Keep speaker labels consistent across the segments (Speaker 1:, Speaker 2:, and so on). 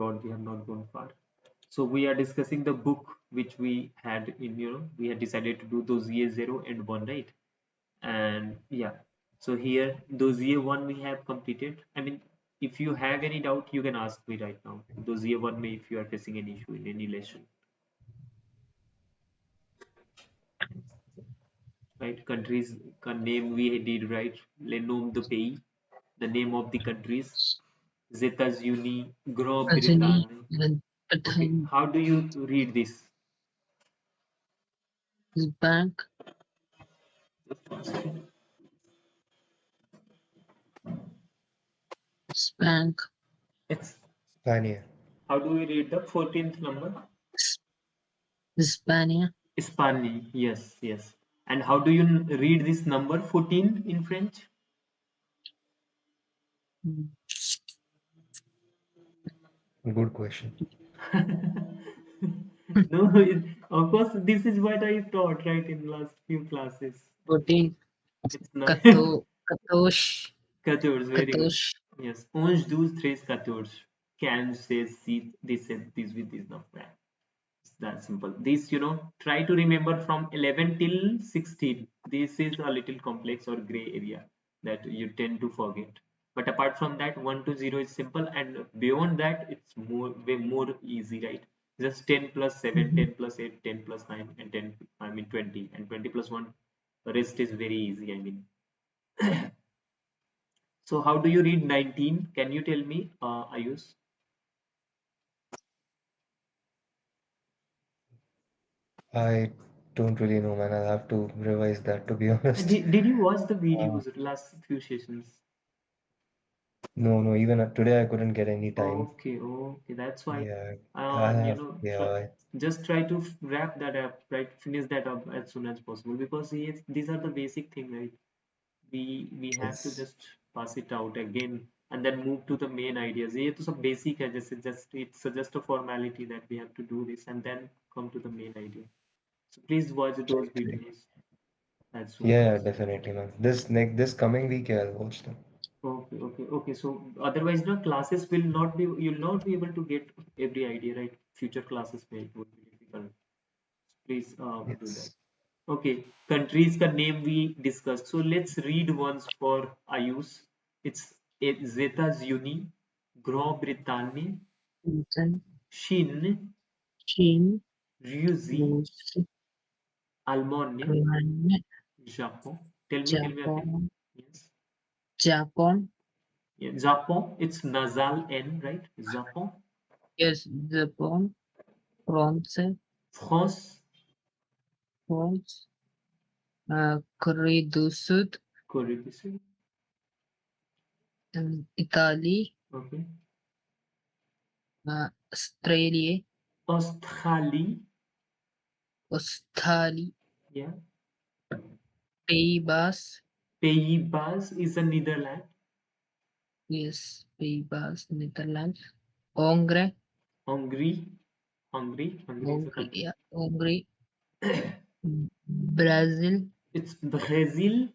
Speaker 1: God, we have not gone far. So we are discussing the book which we had in, we had decided to do those year 0 and 1, right? And yeah, so here those year 1 we have completed. I mean, if you have any doubt, you can ask me right now. Those year 1 may, if you are facing any issue in any lesson, right? Countries name we did, right? Le nom de pays, the name of the countries. États-Unis,
Speaker 2: Azani,
Speaker 1: Grande-Bretagne. Okay,
Speaker 2: Batan,
Speaker 1: how do you read this?
Speaker 2: Bank, Spank,
Speaker 1: It's
Speaker 3: Spania.
Speaker 1: how do we read the 14th number?
Speaker 2: Hispania,
Speaker 1: Spani, yes, yes. And how do you read this number 14 in French?
Speaker 3: Good question.
Speaker 1: No, of course, this is what I taught, right, in last few classes.
Speaker 2: 14,
Speaker 1: It's not
Speaker 2: Katosh,
Speaker 1: 14, very good.
Speaker 2: Katosh,
Speaker 1: Yes, 11, 12, 13, 14. Can say see this and this with this number. It's that simple. This, try to remember from 11 till 16. This is a little complex or gray area that you tend to forget. But apart from that, 1 to 0 is simple, and beyond that, it's way more easy, right? Just 10 plus 7, 10 plus 8, 10 plus 9, and 10, I mean 20, and 20 plus 1. The rest is very easy, I mean. So how do you read 19? Can you tell me, Ayush?
Speaker 3: I don't really know, man. I'll have to revise that, to be honest.
Speaker 1: Did you watch the
Speaker 3: Uh,
Speaker 1: videos last few sessions?
Speaker 3: no, no, even today I couldn't get any time.
Speaker 1: Okay, okay, that's why.
Speaker 3: Yeah, I have,
Speaker 1: Try,
Speaker 3: yeah,
Speaker 1: just try to wrap that up, right? Finish that up as soon as possible, because yes, these are the basic thing, right? We have to
Speaker 3: yes,
Speaker 1: just pass it out again and then move to the main ideas. ये तो सब basic है, just it's just a formality that we have to do this and then come to the main idea. So please watch those
Speaker 3: right, right.
Speaker 1: videos as soon
Speaker 3: Yeah,
Speaker 1: as.
Speaker 3: definitely, man. This coming week, yeah, I'll watch them.
Speaker 1: Okay, okay, okay. So otherwise, no classes will not be, you'll not be able to get every idea, right? Future classes may it would be difficult. Please do that.
Speaker 3: Yes.
Speaker 1: Okay, countries ka name we discussed. So let's read once for Ayus. It's États-Unis, Grande-Bretagne,
Speaker 2: Putin,
Speaker 1: Chine,
Speaker 2: Chin,
Speaker 1: Russie,
Speaker 2: Russia,
Speaker 1: Allemagne,
Speaker 2: Iran,
Speaker 1: Japan. Tell me again.
Speaker 2: Japan,
Speaker 1: Yes.
Speaker 2: Japan,
Speaker 1: Yeah, Japan. It's nasal N, right? Japan.
Speaker 2: yes, Japan, France,
Speaker 1: France,
Speaker 2: France, Corée du Sud,
Speaker 1: Corée du Sud.
Speaker 2: Italy,
Speaker 1: Okay.
Speaker 2: Australia,
Speaker 1: Australie.
Speaker 2: Australia,
Speaker 1: Yeah.
Speaker 2: Pays-Bas,
Speaker 1: Pays-Bas is a Netherlands.
Speaker 2: yes, Pays-Bas, Netherlands, Hungary,
Speaker 1: Hungary. Hungary is a
Speaker 2: Hungary,
Speaker 1: country.
Speaker 2: yeah, Hungary, Brazil,
Speaker 1: It's Brazil.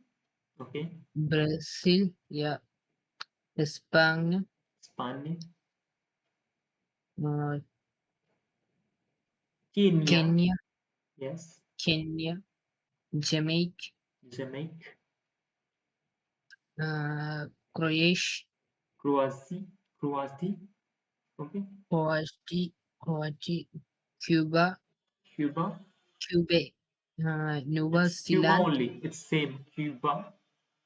Speaker 1: Okay.
Speaker 2: Brazil, yeah, Spain,
Speaker 1: Spain.
Speaker 2: uh,
Speaker 1: Kenya.
Speaker 2: Kenya,
Speaker 1: Yes.
Speaker 2: Kenya, Jamaica,
Speaker 1: Jamaica.
Speaker 2: Croatia,
Speaker 1: Croatia. Croatia. Okay.
Speaker 2: Croatia, Croatia, Cuba,
Speaker 1: Cuba.
Speaker 2: Cuba, New
Speaker 1: It's Cuba
Speaker 2: Zealand,
Speaker 1: only. It's same. Cuba.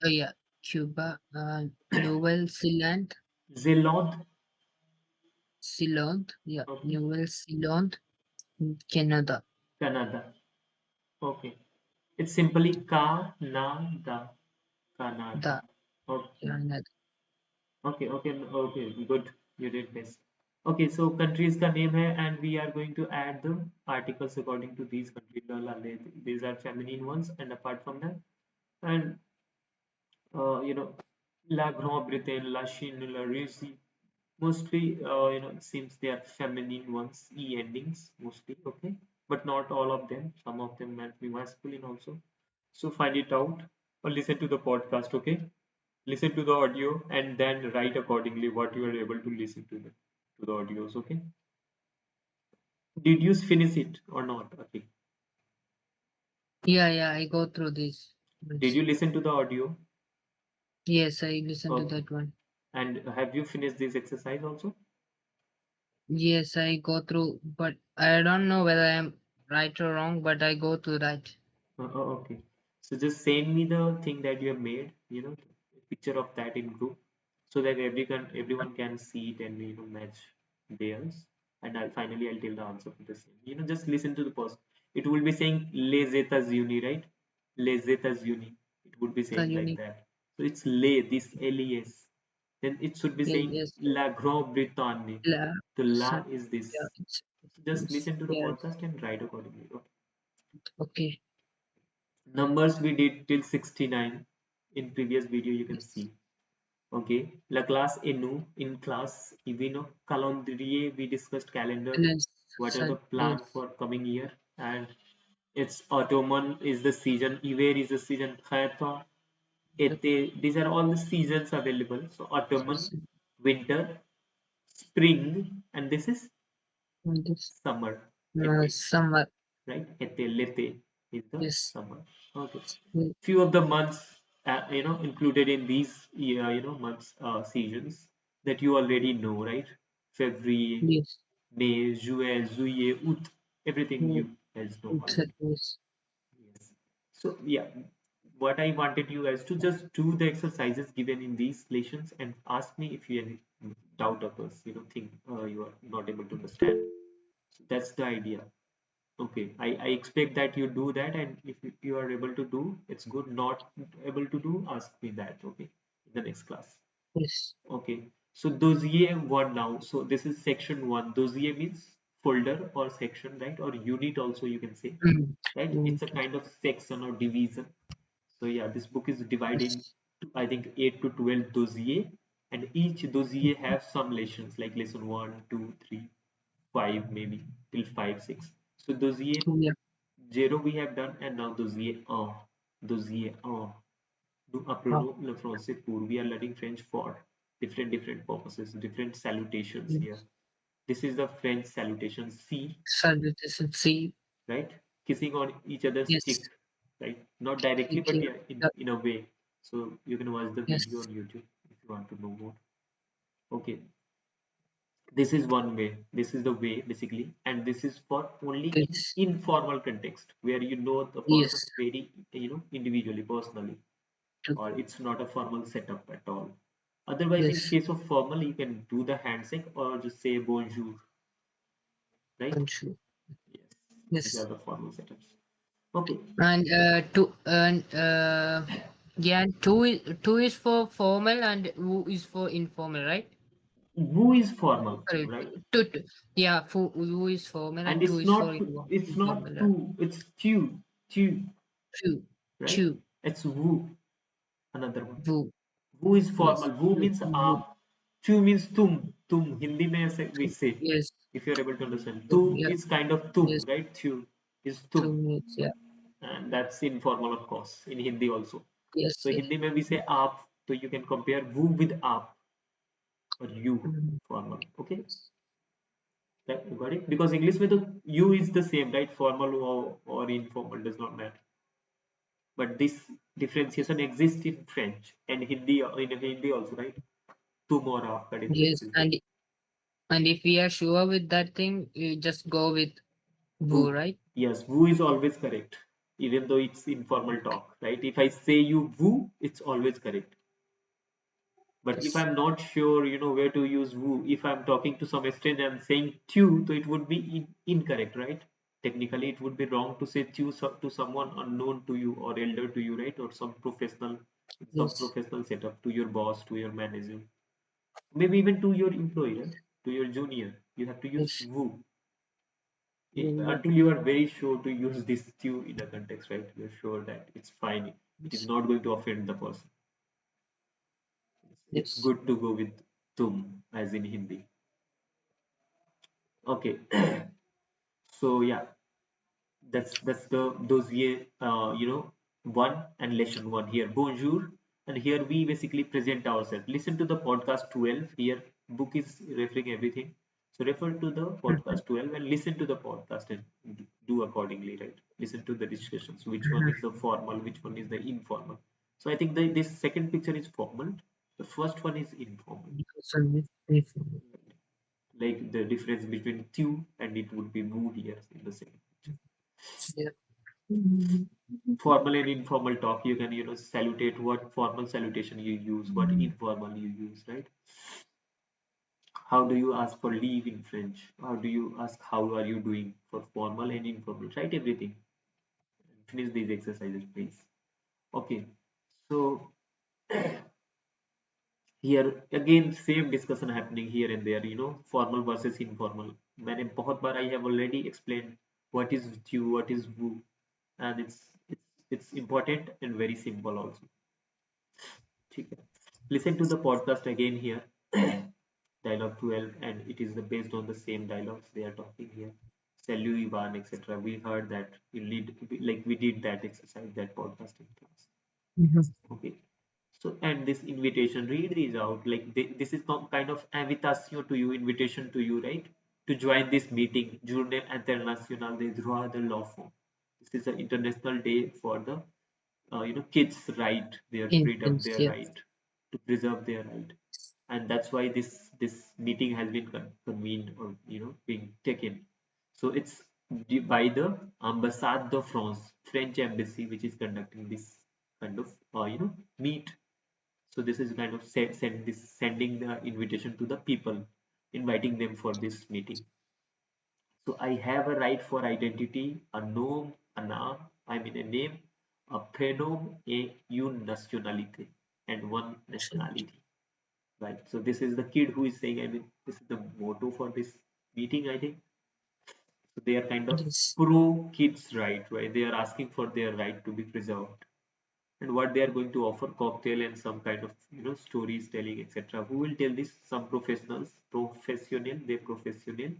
Speaker 2: oh yeah, Cuba, New Zealand,
Speaker 1: Zealand.
Speaker 2: Zealand, yeah,
Speaker 1: Okay.
Speaker 2: New Zealand, Canada,
Speaker 1: Canada. Okay. It's simply Canada. Canada.
Speaker 2: the
Speaker 1: Okay.
Speaker 2: Canada.
Speaker 1: Okay, okay, okay, good. You did this. Okay, so countries का name है and we are going to add the articles according to these countries. These are feminine ones, and apart from that, and La Grande-Bretagne, La Chine, La Russie, mostly seems they are feminine ones, e endings mostly. Okay, but not all of them. Some of them might be masculine also. So find it out or listen to the podcast. Okay, listen to the audio and then write accordingly what you are able to listen to to the audios. Okay. Did you finish it or not? Okay.
Speaker 2: Yeah, I go through this.
Speaker 1: Did
Speaker 2: Yes,
Speaker 1: you listen to the audio?
Speaker 2: yes, I listen to
Speaker 1: Okay.
Speaker 2: that one.
Speaker 1: And have you finished this exercise also?
Speaker 2: Yes, I go through, but I don't know whether I'm right or wrong, but I go through that.
Speaker 1: Okay. So just send me the thing that you have made, a picture of that in group, so that everyone can see it and match theirs. And I'll tell the answer for the same. Just listen to the person. It will be saying les États-Unis, right? Les États-Unis. It would be
Speaker 2: The
Speaker 1: saying like
Speaker 2: unique.
Speaker 1: that. So it's les, this LES. Then it should be
Speaker 2: Yes,
Speaker 1: saying
Speaker 2: yes,
Speaker 1: La Grande-Bretagne.
Speaker 2: yeah,
Speaker 1: The La
Speaker 2: so,
Speaker 1: is this.
Speaker 2: yeah,
Speaker 1: So just
Speaker 2: it's
Speaker 1: listen to the
Speaker 2: yes.
Speaker 1: podcast and write accordingly. Okay.
Speaker 2: Okay.
Speaker 1: Numbers we did till 69 in previous video you can
Speaker 2: Yes.
Speaker 1: see. Okay. La classe est nous. In class, calendrier, we discussed calendar.
Speaker 2: And then
Speaker 1: What are the
Speaker 2: so,
Speaker 1: plan
Speaker 2: yes.
Speaker 1: for coming year? And it's autumn is the season. Hiver is the season. Printemps, été. These are all the seasons available. So autumn, winter, spring, and this is
Speaker 2: This
Speaker 1: summer. Été.
Speaker 2: summer.
Speaker 1: Right? Été, l'été is the
Speaker 2: Yes.
Speaker 1: summer. Okay.
Speaker 2: Yes.
Speaker 1: Few of the months, included in these, months, seasons that you already know, right? February,
Speaker 2: Yes.
Speaker 1: May, Juin, Juillet, Août, everything
Speaker 2: Yes.
Speaker 1: you guys know already.
Speaker 2: Yes.
Speaker 1: Yes. So yeah, what I wanted you guys to just do the exercises given in these lessons and ask me if you have any doubt occurs, think you are not able to understand. So that's the idea. Okay, I expect that you do that, and if you are able to do, it's good. Not able to do, ask me that, okay, in the next class.
Speaker 2: Yes.
Speaker 1: Okay, so dossier one now. So this is section one. Dossier means folder or section, right? Or unit also you can say,
Speaker 2: Mm.
Speaker 1: right? It's a
Speaker 2: Mm.
Speaker 1: kind of section or division. So yeah, this book is divided into,
Speaker 2: Yes.
Speaker 1: I think, 8 to 12 dossier, and each dossier have some lessons like lesson 1, 2, 3, 5 maybe till 5, 6. So dossier
Speaker 2: Yeah.
Speaker 1: 0 we have done, and now dossier 1. Dossier 1. Nous
Speaker 2: Oh,
Speaker 1: apprenons le français pour. We are learning French for different purposes, different salutations here.
Speaker 2: yes.
Speaker 1: This is the French salutation C,
Speaker 2: Salutation. See.
Speaker 1: right? Kissing on each other's cheek,
Speaker 2: Yes.
Speaker 1: right? Not directly, but
Speaker 2: Okay.
Speaker 1: yeah, in a way. So you can watch the video
Speaker 2: Yes.
Speaker 1: on YouTube if you want to know more. Okay, this is one way. This is the way basically, and this is for only in
Speaker 2: Yes.
Speaker 1: informal context where you know the person
Speaker 2: Yes.
Speaker 1: very individually, personally,
Speaker 2: To,
Speaker 1: or it's not a formal setup at all. Otherwise, in
Speaker 2: yes.
Speaker 1: case of formal, you can do the handshake or just say bonjour, right?
Speaker 2: Control.
Speaker 1: Yes, these are
Speaker 2: Yes.
Speaker 1: the formal setups. Okay,
Speaker 2: And yeah, two is for formal and who is for informal, right?
Speaker 1: who is formal,
Speaker 2: Correct.
Speaker 1: right?
Speaker 2: Yeah, for who is formal
Speaker 1: And
Speaker 2: and two is for
Speaker 1: it's not
Speaker 2: informal. Right?
Speaker 1: two, it's two,
Speaker 2: Two,
Speaker 1: right?
Speaker 2: two,
Speaker 1: It's who, another one.
Speaker 2: who.
Speaker 1: Who is formal?
Speaker 2: Yes.
Speaker 1: Who means
Speaker 2: Who.
Speaker 1: आप. Tu means तुम. हिंदी में ऐसे we say.
Speaker 2: Yes.
Speaker 1: If you're able to understand.
Speaker 2: Two,
Speaker 1: Tu
Speaker 2: yeah.
Speaker 1: is kind of तुम,
Speaker 2: Yes.
Speaker 1: right? Tu is
Speaker 2: Two
Speaker 1: तुम.
Speaker 2: minutes. Yeah.
Speaker 1: And that's informal, of course, in Hindi also.
Speaker 2: Yes.
Speaker 1: So
Speaker 2: Yes.
Speaker 1: Hindi में we say आप, so you can compare who with आप or you,
Speaker 2: Mhm.
Speaker 1: formal. Okay,
Speaker 2: Yes.
Speaker 1: that you got it? Because English में तो you is the same, right? Formal or informal does not matter. But this differentiation exists in French and Hindi also, right? तुम और आप का difference
Speaker 2: Yes.
Speaker 1: is there.
Speaker 2: And if we are sure with that thing, you just go with who,
Speaker 1: Woo.
Speaker 2: right?
Speaker 1: Yes, woo is always correct, even though it's informal talk, right? If I say you woo, it's always correct. But if
Speaker 2: Yes.
Speaker 1: I'm not sure, where to use woo, if I'm talking to some stranger and saying tu, so it would be incorrect, right? Technically, it would be wrong to say tu to someone unknown to you or elder to you, right? Or some
Speaker 2: Yes.
Speaker 1: professional setup, to your boss, to your manager, maybe even to your employee, right? To your junior, you have to use
Speaker 2: Yes.
Speaker 1: woo.
Speaker 2: Mm,
Speaker 1: Until you are very sure to use this tu in a context, right? You're sure that it's fine. It is
Speaker 2: yes.
Speaker 1: not going to offend the person. It's
Speaker 2: Yes.
Speaker 1: good to go with tum as in Hindi. Okay. So yeah, that's the dossier, one and lesson one here. Bonjour, and here we basically present ourselves. Listen to the podcast 12. Here, book is referring everything. So refer to the podcast 12 and listen to the podcast and do accordingly, right? Listen to the discussions. Which one is the formal, which one is the informal. So I think this second picture is formal. The first one is informal. Like the difference between tu and it would be mu here in the second picture.
Speaker 2: Yeah.
Speaker 1: Formal and informal talk, you can salutate, what formal salutation you use, what informal you use, right? How do you ask for leave in French? How do you ask how are you doing for formal and informal? Write everything. Finish these exercises, please. Okay. So here again same discussion happening here and there, formal versus informal. मैंने बहुत बार I have already explained what is you, what is who, and it's important and very simple also. ठीक है. Listen to the podcast again here. Dialogue 12, and it is based on the same dialogues they are talking here. Salut Ivan, etc. We heard that you need, like we did that exercise, that podcast in class. Okay. So, and this invitation, read these out. Like this is kind of invitation to you, invitation to you, right? To join this meeting, Journée Internationale des Droits de l'Enfant. This is an international day for the, kids' right, their freedom,
Speaker 2: Influence,
Speaker 1: their
Speaker 2: yeah.
Speaker 1: right to preserve their right, and that's why this meeting has been convened, or being taken. So it's by the Ambassade de France, French embassy, which is conducting this kind of meet. So this is kind of sending the invitation to the people, inviting them for this meeting. So I have a right for identity, a nom, a naam, I mean a name, a prénom, et une nationalité, and one nationality. Right. So this is the kid who is saying, I mean, this is the motto for this meeting, I think. So they are kind of
Speaker 2: Yes.
Speaker 1: pro kids' right, right? They are asking for their right to be preserved. And what they are going to offer, cocktail and some kind of stories telling, etc. Who will tell this? Some professionals, they professional.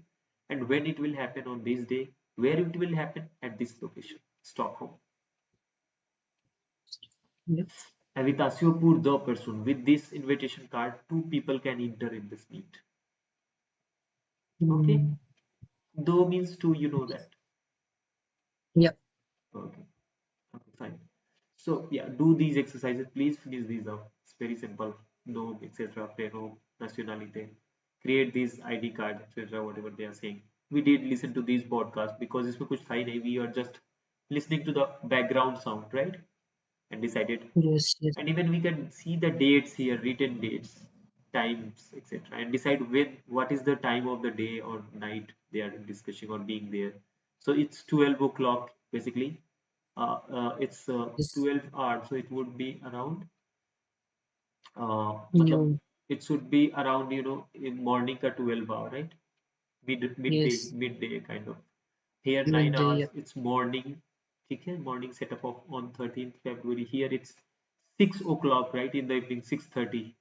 Speaker 1: And when it will happen on this day, where it will happen, at this location, Stockholm.
Speaker 2: Yep.
Speaker 1: Invitation pour deux personnes. With this invitation card, 2 people can enter in this meet. Okay. Deux means 2, you know that.
Speaker 2: Yep.
Speaker 1: Okay. Okay, fine. So yeah, do these exercises. Please finish these up. It's very simple. Nom, etc. Prénom, nationalité. Create these ID card, etc. Whatever they are saying. We did listen to these podcasts because इसमें कुछ था ही नहीं. We are just listening to the background sound, right? And decided.
Speaker 2: Yes. Yes.
Speaker 1: And even we can see the dates here, written dates, times, etc. And decide what is the time of the day or night they are discussing or being there. So it's 12 o'clock basically. It's
Speaker 2: Yes.
Speaker 1: 12 hours, so it would be around matlab,
Speaker 2: You.
Speaker 1: it should be around in morning ka 12 hour, right?
Speaker 2: Yes.
Speaker 1: Midday kind of. Here 9
Speaker 2: Midday.
Speaker 1: hours,
Speaker 2: Yep.
Speaker 1: it's morning. Okay, morning setup of on 13th February. Here it's 6 o'clock, right? In the evening, 6:30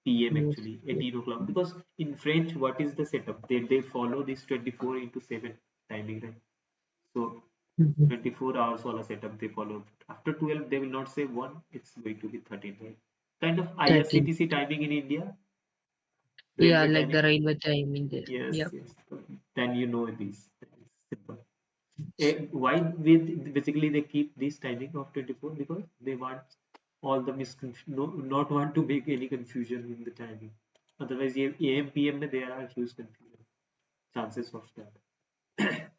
Speaker 1: p.m.
Speaker 2: Yes.
Speaker 1: actually,
Speaker 2: Yep.
Speaker 1: 18 o'clock. Because in French, what is the setup? They follow this 24 into 7 timing, right? So 24 hours wala setup they follow. After 12, they will not say 1, it's going to be 13, right? Kind of
Speaker 2: 13.
Speaker 1: IRCTC timing in India,
Speaker 2: Yeah,
Speaker 1: railway
Speaker 2: like the
Speaker 1: timing.
Speaker 2: railway timing there.
Speaker 1: Yes,
Speaker 2: Yep.
Speaker 1: yes. Then you know this. It's simple. Why with basically they keep this timing of 24? Because they want all the no, not want to make any confusion in the timing. Otherwise, AM PM there are huge confusion chances of that.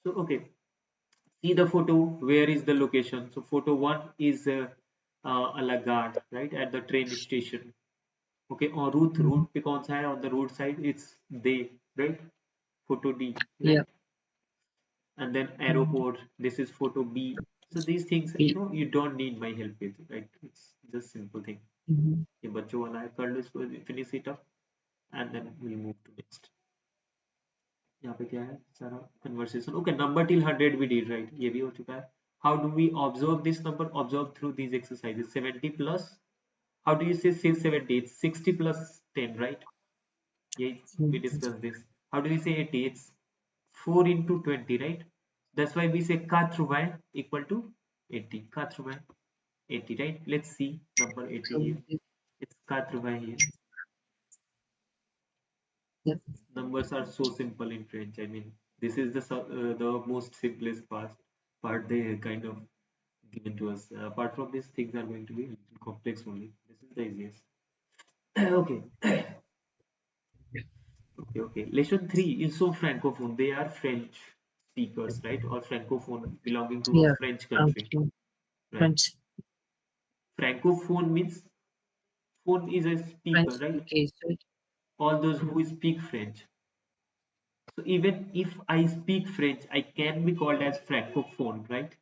Speaker 1: So okay, see the photo. Where is the location? So photo one is a la gare, right, at the train station. Okay, on route पे कौन सा है? On the road side, it's they, right? Photo D, right?
Speaker 2: Yep.
Speaker 1: And then airport, this is photo B. So these things, you don't need my help with, right? It's just simple thing. ये बच्चों वाला है, कर लो इसको, finish it up, and then we'll move to next. यहाँ पे क्या है सारा conversation. Okay, number till 100 we did, right? ये भी हो चुका है. How do we observe this number? Observe through these exercises. 70 plus. How do you say 70? It's 60 plus 10, right? Yeah, we discussed this. How do we say 80? It's 4 into 20, right? That's why we say 80 equal to 80. 80, right? Let's see number 80
Speaker 2: So
Speaker 1: here. It's 80 here.
Speaker 2: Yeah.
Speaker 1: Numbers are so simple in French. I mean, this is the most simplest part they kind of given to us. Apart from these things are going to be a little complex only. This is the easiest. Okay, okay. Lesson three is so francophone. They are French speakers, right? Or francophone belonging to a
Speaker 2: Yeah.
Speaker 1: French
Speaker 2: Um,
Speaker 1: country, right?
Speaker 2: French.
Speaker 1: Francophone means phone is a
Speaker 2: French
Speaker 1: speaker, right?
Speaker 2: speakers, right?
Speaker 1: All those
Speaker 2: Mm.
Speaker 1: who speak French. So even if I speak French, I can be called as francophone, right?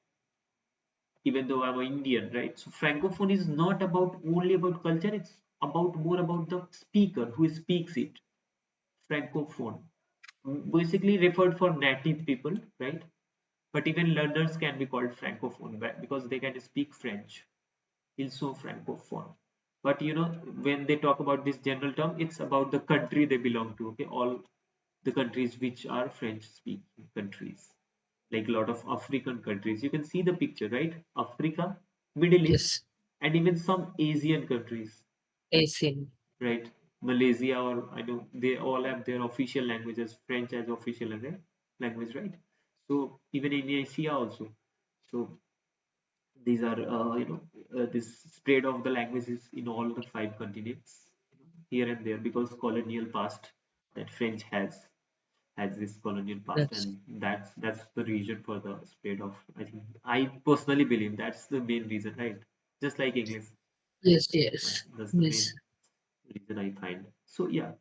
Speaker 1: Even though I'm an Indian, right? So francophone is not about only about culture; it's about more about the speaker who speaks it. Francophone, basically referred for native people, right? But even learners can be called francophone because they can speak French. Also francophone. But when they talk about this general term, it's about the country they belong to. Okay, all the countries which are French speaking countries, like a lot of African countries. You can see the picture, right? Africa, Middle East,
Speaker 2: Yes.
Speaker 1: and even some Asian countries,
Speaker 2: Asian.
Speaker 1: right? Malaysia, or I know they all have their official languages, French as official language, right? So even in Asia also. So these are this spread of the languages in all the five continents, here and there, because colonial past that French has this colonial past,
Speaker 2: That's
Speaker 1: and that's the reason for the spread of, I personally believe that's the main reason, right? Just like English,
Speaker 2: yes,
Speaker 1: but
Speaker 2: yes,
Speaker 1: that's the main
Speaker 2: yes,
Speaker 1: reason I find. So yeah,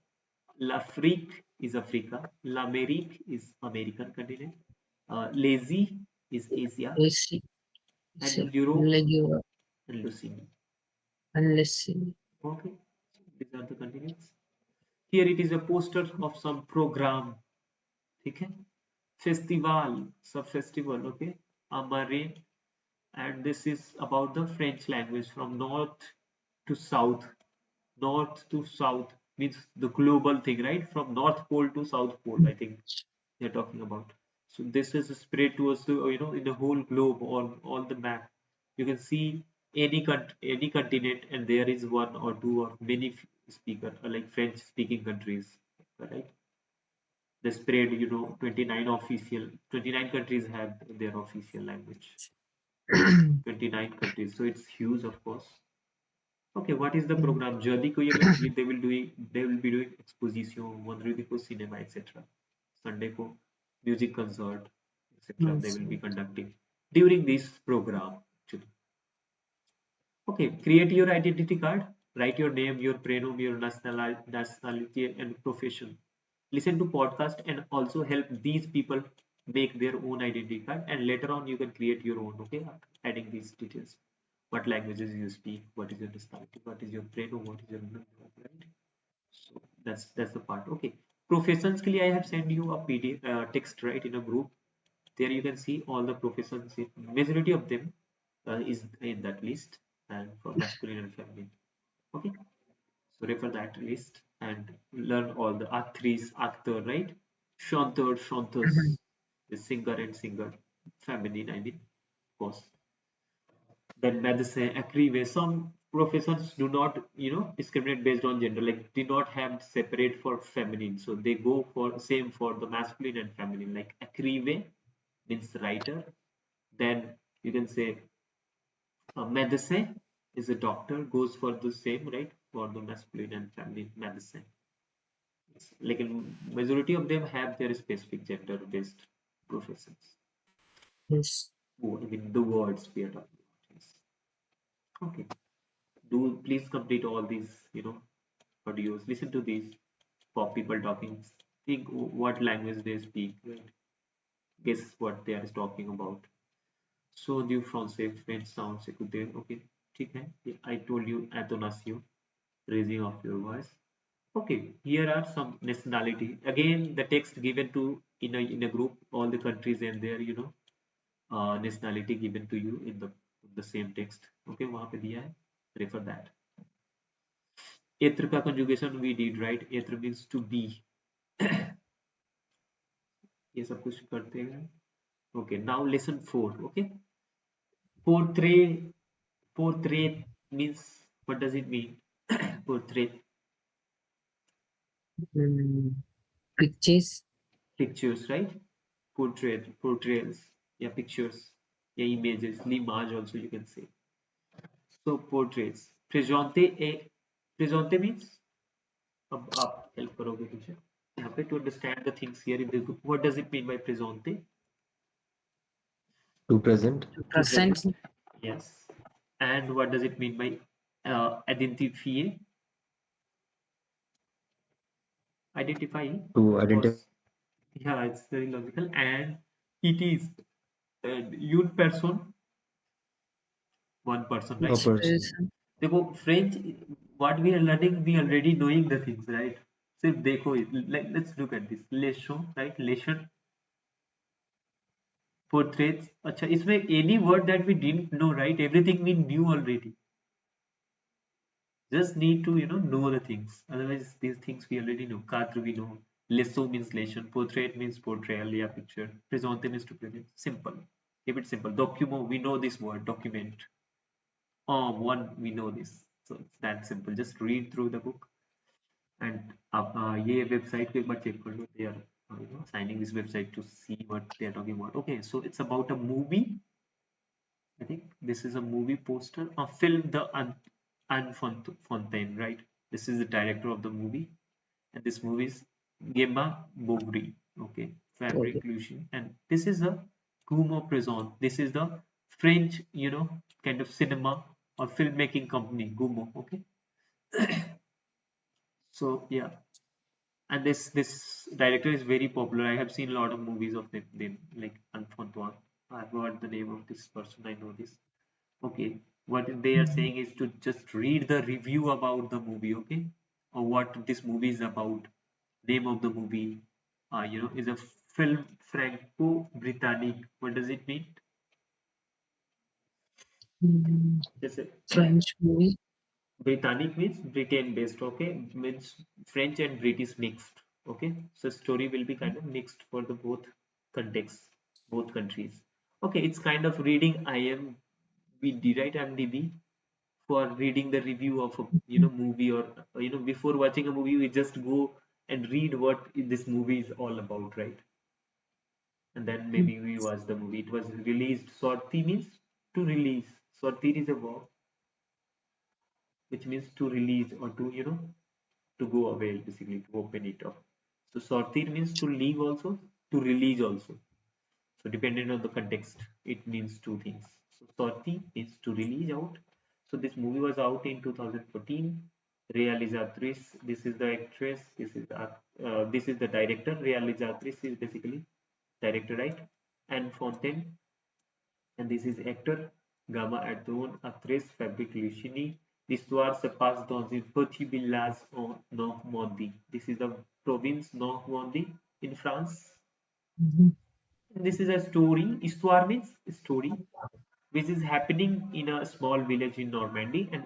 Speaker 1: L'Afrique is Africa, L'Amérique is American continent, Lazy is Asia,
Speaker 2: yes, yes.
Speaker 1: and Europe
Speaker 2: Lego
Speaker 1: and Lucini.
Speaker 2: and listen.
Speaker 1: Okay, so these are the continents. Here it is a poster of some program. Okay, festival, sub festival. Okay, Amare, and this is about the French language from north to south. North to south means the global thing, right? From North Pole to South Pole, I think they're talking about. So this is spread towards the, in the whole globe, on all the map. You can see any continent, and there is one or two or many speaker, like French speaking countries, right? They spread, 29 countries have their official language. 29 countries, so it's huge, of course. Okay, what is the
Speaker 2: Mm.
Speaker 1: program? Jeudi को they will be doing exposition, vendredi को cinema, etc. Sunday को music concert, etc. They
Speaker 2: Yes,
Speaker 1: will be conducting during this program. Actually, okay. Create your identity card. Write your name, your pronoun, your nationality, and profession. Listen to podcast and also help these people make their own identity card. And later on, you can create your own. Okay, adding these details. What languages you speak? What is your nationality? What is your pronoun? What is your number? Right? So that's the part. Okay. Professions के लिए I have sent you a PDF text, right, in a group. There you can see all the professions. Majority of them is in that list, and for masculine and feminine. Okay. So refer that list and learn all the actrice, actor, right? Chanteur, chanteuse, the singer and singer, feminine, I mean, of course. Then medicine, écrivain. Some professions do not, discriminate based on gender, like do not have separate for feminine. So they go for same for the masculine and feminine, like écrivain means writer. Then you can say medecin is a doctor, goes for the same, right? For the masculine and feminine medicine. Like in majority of them have their specific gender based professions.
Speaker 2: yes,
Speaker 1: Oh, I mean the words we are talking about. Yes. Okay. Do please complete all these, audios. Listen to these for people talking. Think what language they speak, right? Guess what they are talking about. So du français, French sounds écouter. Okay, ठीक है. Yeah, I told you intonation, raising of your voice. Okay, here are some nationality. Again, the text given to in a group, all the countries and their nationality given to you in the same text. Okay, वहाँ पे दिया है. Refer that. Etre का conjugation we did, right? Etre means to be. ये सब कुछ करते हैं. Okay, now lesson 4. Okay, portrait. Portrait means, what does it mean? Portrait.
Speaker 2: Mm, pictures.
Speaker 1: Pictures, right? Portrayals. Yeah, pictures. Yeah, images. L'image also you can say. So portraits. Présenter means अब आप help करोगे मुझे यहाँ पे to understand the things here in this book. What does it mean by présenter?
Speaker 3: To present.
Speaker 2: To
Speaker 1: To
Speaker 2: present.
Speaker 1: present. Yes. And what does it mean by identifier? Identify.
Speaker 3: To identify
Speaker 1: Was yeah, it's very logical. And it is and une person, one person,
Speaker 3: a
Speaker 1: right?
Speaker 2: Which
Speaker 3: person.
Speaker 2: person?
Speaker 1: देखो French, what we are learning, we already knowing the things, right? सिर्फ देखो like let's look at this lesson, right? Lesson, portraits. अच्छा इसमें any word that we didn't know, right? Everything we knew already. Just need to know the things. Otherwise these things we already know. Cadre we know. Lesso means lesion. Portrait means portrayal. Yeah, picture. Présenter means to present. Simple. Keep it simple. Document. We know this word. Document. One we know this. So it's that simple. Just read through the book and ये website को एक बार check कर लो. They are signing this website to see what they are talking about. Okay, so it's about a movie. I think this is a movie poster, a film, The Unfontaine, right? This is the director of the movie, and this movie is Gemma Bovary, okay,
Speaker 2: Okay.
Speaker 1: Fabric Lucien, and this is a Gumo Prison. This is the French, kind of cinema or filmmaking company, Gumo, okay. So yeah, and this director is very popular. I have seen a lot of movies of them like Unfontaine. I've heard the name of this person. I know this. Okay, what they are
Speaker 2: Mhm.
Speaker 1: saying is to just read the review about the movie, okay, or what this movie is about. Name of the movie, is a film Franco-Britannique. What does it mean?
Speaker 2: Mm,
Speaker 1: Just a
Speaker 2: French movie.
Speaker 1: Britannic means Britain based, okay, means French and British mixed, okay. So story will be kind of mixed for the both contexts, both countries. Okay, it's kind of reading IMDb, right? IMDb for reading the review of a movie or before watching a movie we just go and read what this movie is all about, right? And then
Speaker 2: Mm,
Speaker 1: maybe we watch the movie. It was released. Sorti means to release. Sortir is a verb which means to release or to to go away, basically to open it up. So sortir means to leave also, to release also. So depending on the context, it means two things. So sorti means to release out. So this movie was out in 2014. Realizatrice, this is the actress. This is the director. Realizatrice is basically director, right? And Fontaine, and this is acteur. Gamma Adron, actrice Fabric Lucchini. L'histoire se passe dans un petit village en Normandie. This is the province Normandie in France.
Speaker 2: mhm,
Speaker 1: This is a story. Histoire means story, which is happening in a small village in Normandy, and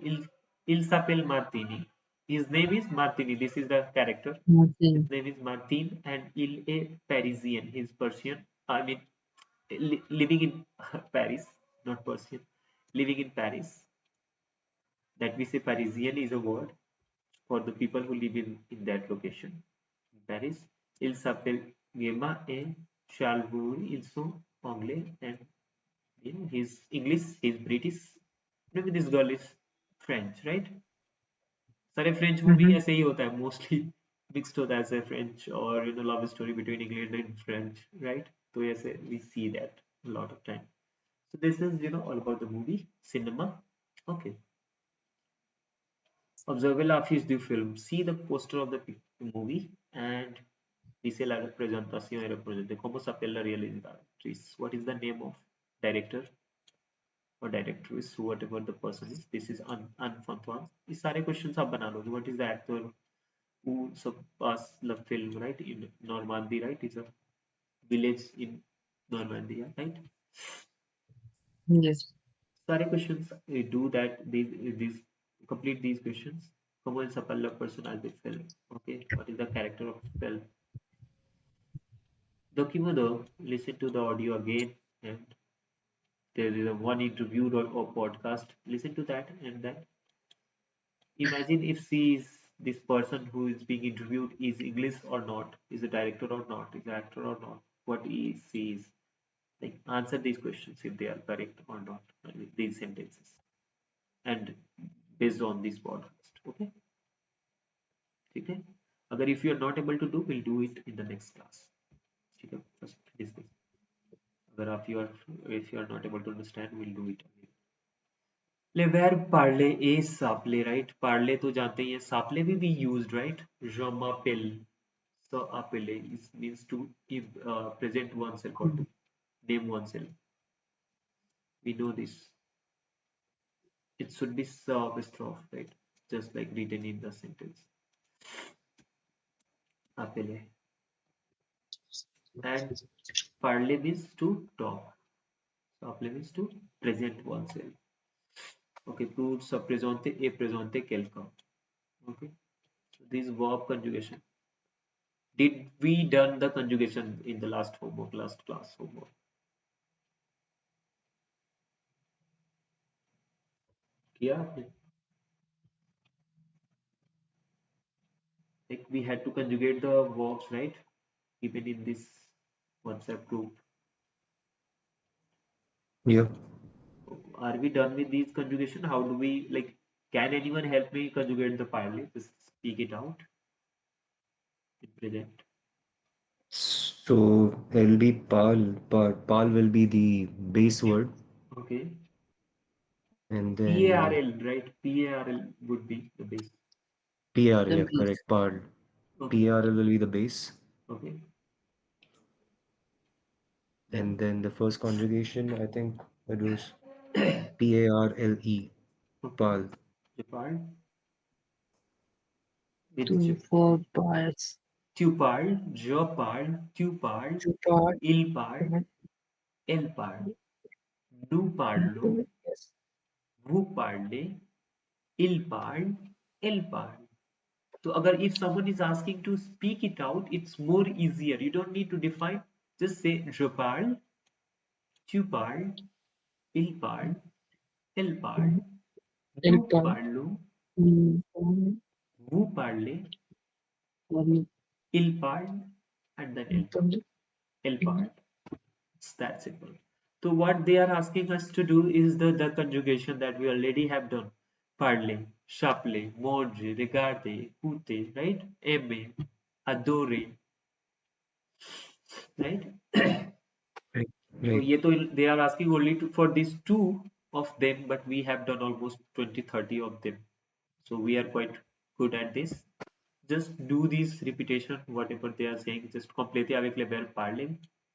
Speaker 1: il s'appelle Martini. His name is Martini. This is the character. His
Speaker 2: Nothing.
Speaker 1: name is Martin, and il est Parisian. He's Persian. I mean, living in Paris, not Persian. Living in Paris. That we say Parisian is a word for the people who live in that location. In Paris, il s'appelle Gemma et Charles. Ils sont anglais and he's English, he's British. Maybe this girl is French, right? सारे French movie
Speaker 2: Mhm.
Speaker 1: ऐसे ही होता है mostly mixed होता है ऐसे French और love story between England and French, right? तो ऐसे we see that lot of time. So this is all about the movie cinema. Okay, observe la fiche du film, see the poster of the movie and dice la representación y represente cómo s'appelle la realizatrice, what is the name of director or directress, whatever the person is. This is Antoine. ये सारे questions आप बना लोगे. What is the actor who surpassed the film, right? In Normandy, right? It's a village in Normandy, right?
Speaker 2: Yes.
Speaker 1: सारे questions do that. These complete these questions. Como el s'appelle la personal de film. Okay, what is the character of film? Document, listen to the audio again, and there is a one interview or podcast. Listen to that, and then imagine if she is this person who is being interviewed is English or not, is a director or not, is an actor or not, what he sees. Like answer these questions if they are correct or not. I mean, these sentences, and based on this podcast. Okay, ठीक है. अगर if you are not able to do, we'll do it in the next class. ठीक है, first discuss. अगर आप you are if you are not able to understand, we'll do it again. Le verb parler et s'appeler, right? Parler तो जानते ही हैं. S'appeler will be used, right? Je m'appelle. So appeler is means to present oneself or to name oneself. We know this. It should be apostrophe, right? Just like written in the sentence. Appeler. And parler means to talk. So appeler means to present oneself. Okay, pour se présenter et présenter quelqu'un. Okay, so this verb conjugation. Did we done the conjugation in the last homework, last class homework? किया आपने? Like we had to conjugate the verbs, right? Even in this WhatsApp group.
Speaker 3: Yeah.
Speaker 1: Are we done with these conjugation? How do we like? Can anyone help me conjugate the parley? Just speak it out in present.
Speaker 3: So it'll be pal, but pal will be the base word,
Speaker 1: Okay.
Speaker 3: and then
Speaker 1: PARL, right? PARL would be the base.
Speaker 3: PR,
Speaker 2: The
Speaker 3: yeah,
Speaker 2: base.
Speaker 3: correct. Pal.
Speaker 1: Okay.
Speaker 3: PRL will be the base,
Speaker 1: Okay.
Speaker 3: and
Speaker 1: Then
Speaker 3: then the first conjugation, I think it was PARLE,
Speaker 1: okay.
Speaker 3: pal.
Speaker 1: Jepard with
Speaker 2: Two, four parts.
Speaker 1: tu parles, je parle, tu parles,
Speaker 2: Two part.
Speaker 1: il parle, elle parle. Nous parlons,
Speaker 2: Yes.
Speaker 1: vous parlez, il parle, elle parle. So agar if someone is asking to speak it out, it's more easier. You don't need to define. Just say je parle, tu parles, il parle, elle parle,
Speaker 2: El
Speaker 1: nous
Speaker 2: pan.
Speaker 1: parlons,
Speaker 2: Mm,
Speaker 1: vous parlez,
Speaker 2: mm,
Speaker 1: il parle, and then elle parle.
Speaker 2: mm,
Speaker 1: Elle
Speaker 2: mm.
Speaker 1: parle. It's that simple. So what they are asking us to do is the conjugation that we already have done. Parler, chapeler, manger, regarder, écouter, right? Aimer, adorer, right?
Speaker 3: Right.
Speaker 1: So
Speaker 3: Right.
Speaker 1: ये तो they are asking only for these two of them, but we have done almost 20, 30 of them. So we are quite good at this. Just do these repetition, whatever they are saying. Just compléter avec le verbe parler.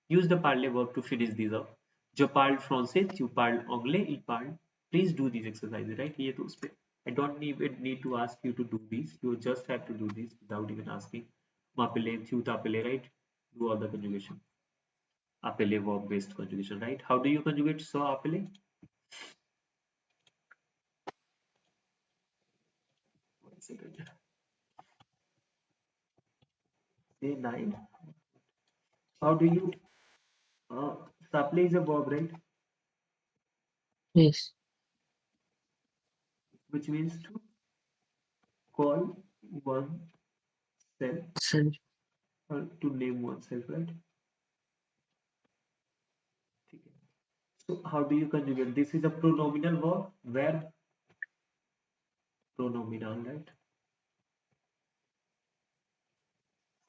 Speaker 1: Use the parler verb to finish these up. Je parle français, tu parles anglais, il parle. Please do these exercises, right? ये तो उसपे I don't even need to ask you to do these. You just have to do this without even asking. M'appeler, tu t'appeler, right? Do all the conjugation. Appeler verb based conjugation, right? How do you conjugate so appeler? One second. Say nine. How do you s'appeler is a verb, right?
Speaker 2: Yes.
Speaker 1: Which means to call oneself
Speaker 2: Self.
Speaker 1: or to name oneself, right? ठीक है. So how do you conjugate? This is a pronominal verb, verb pronominal, right?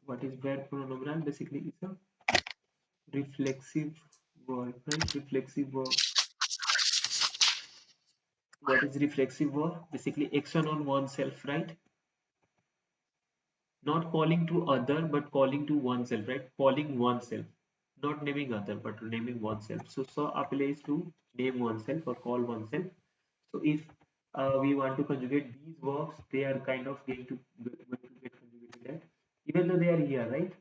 Speaker 1: What is verb pronominal? Basically, it's a reflexive verb, right? Reflexive verb. What is reflexive verb? Basically, action on oneself, right? Not calling to other, but calling to oneself, right? Calling oneself, not naming other, but naming oneself. So applies to name oneself or call oneself. So if we want to conjugate these verbs, they are kind of going to get conjugated at, even though they are here, right?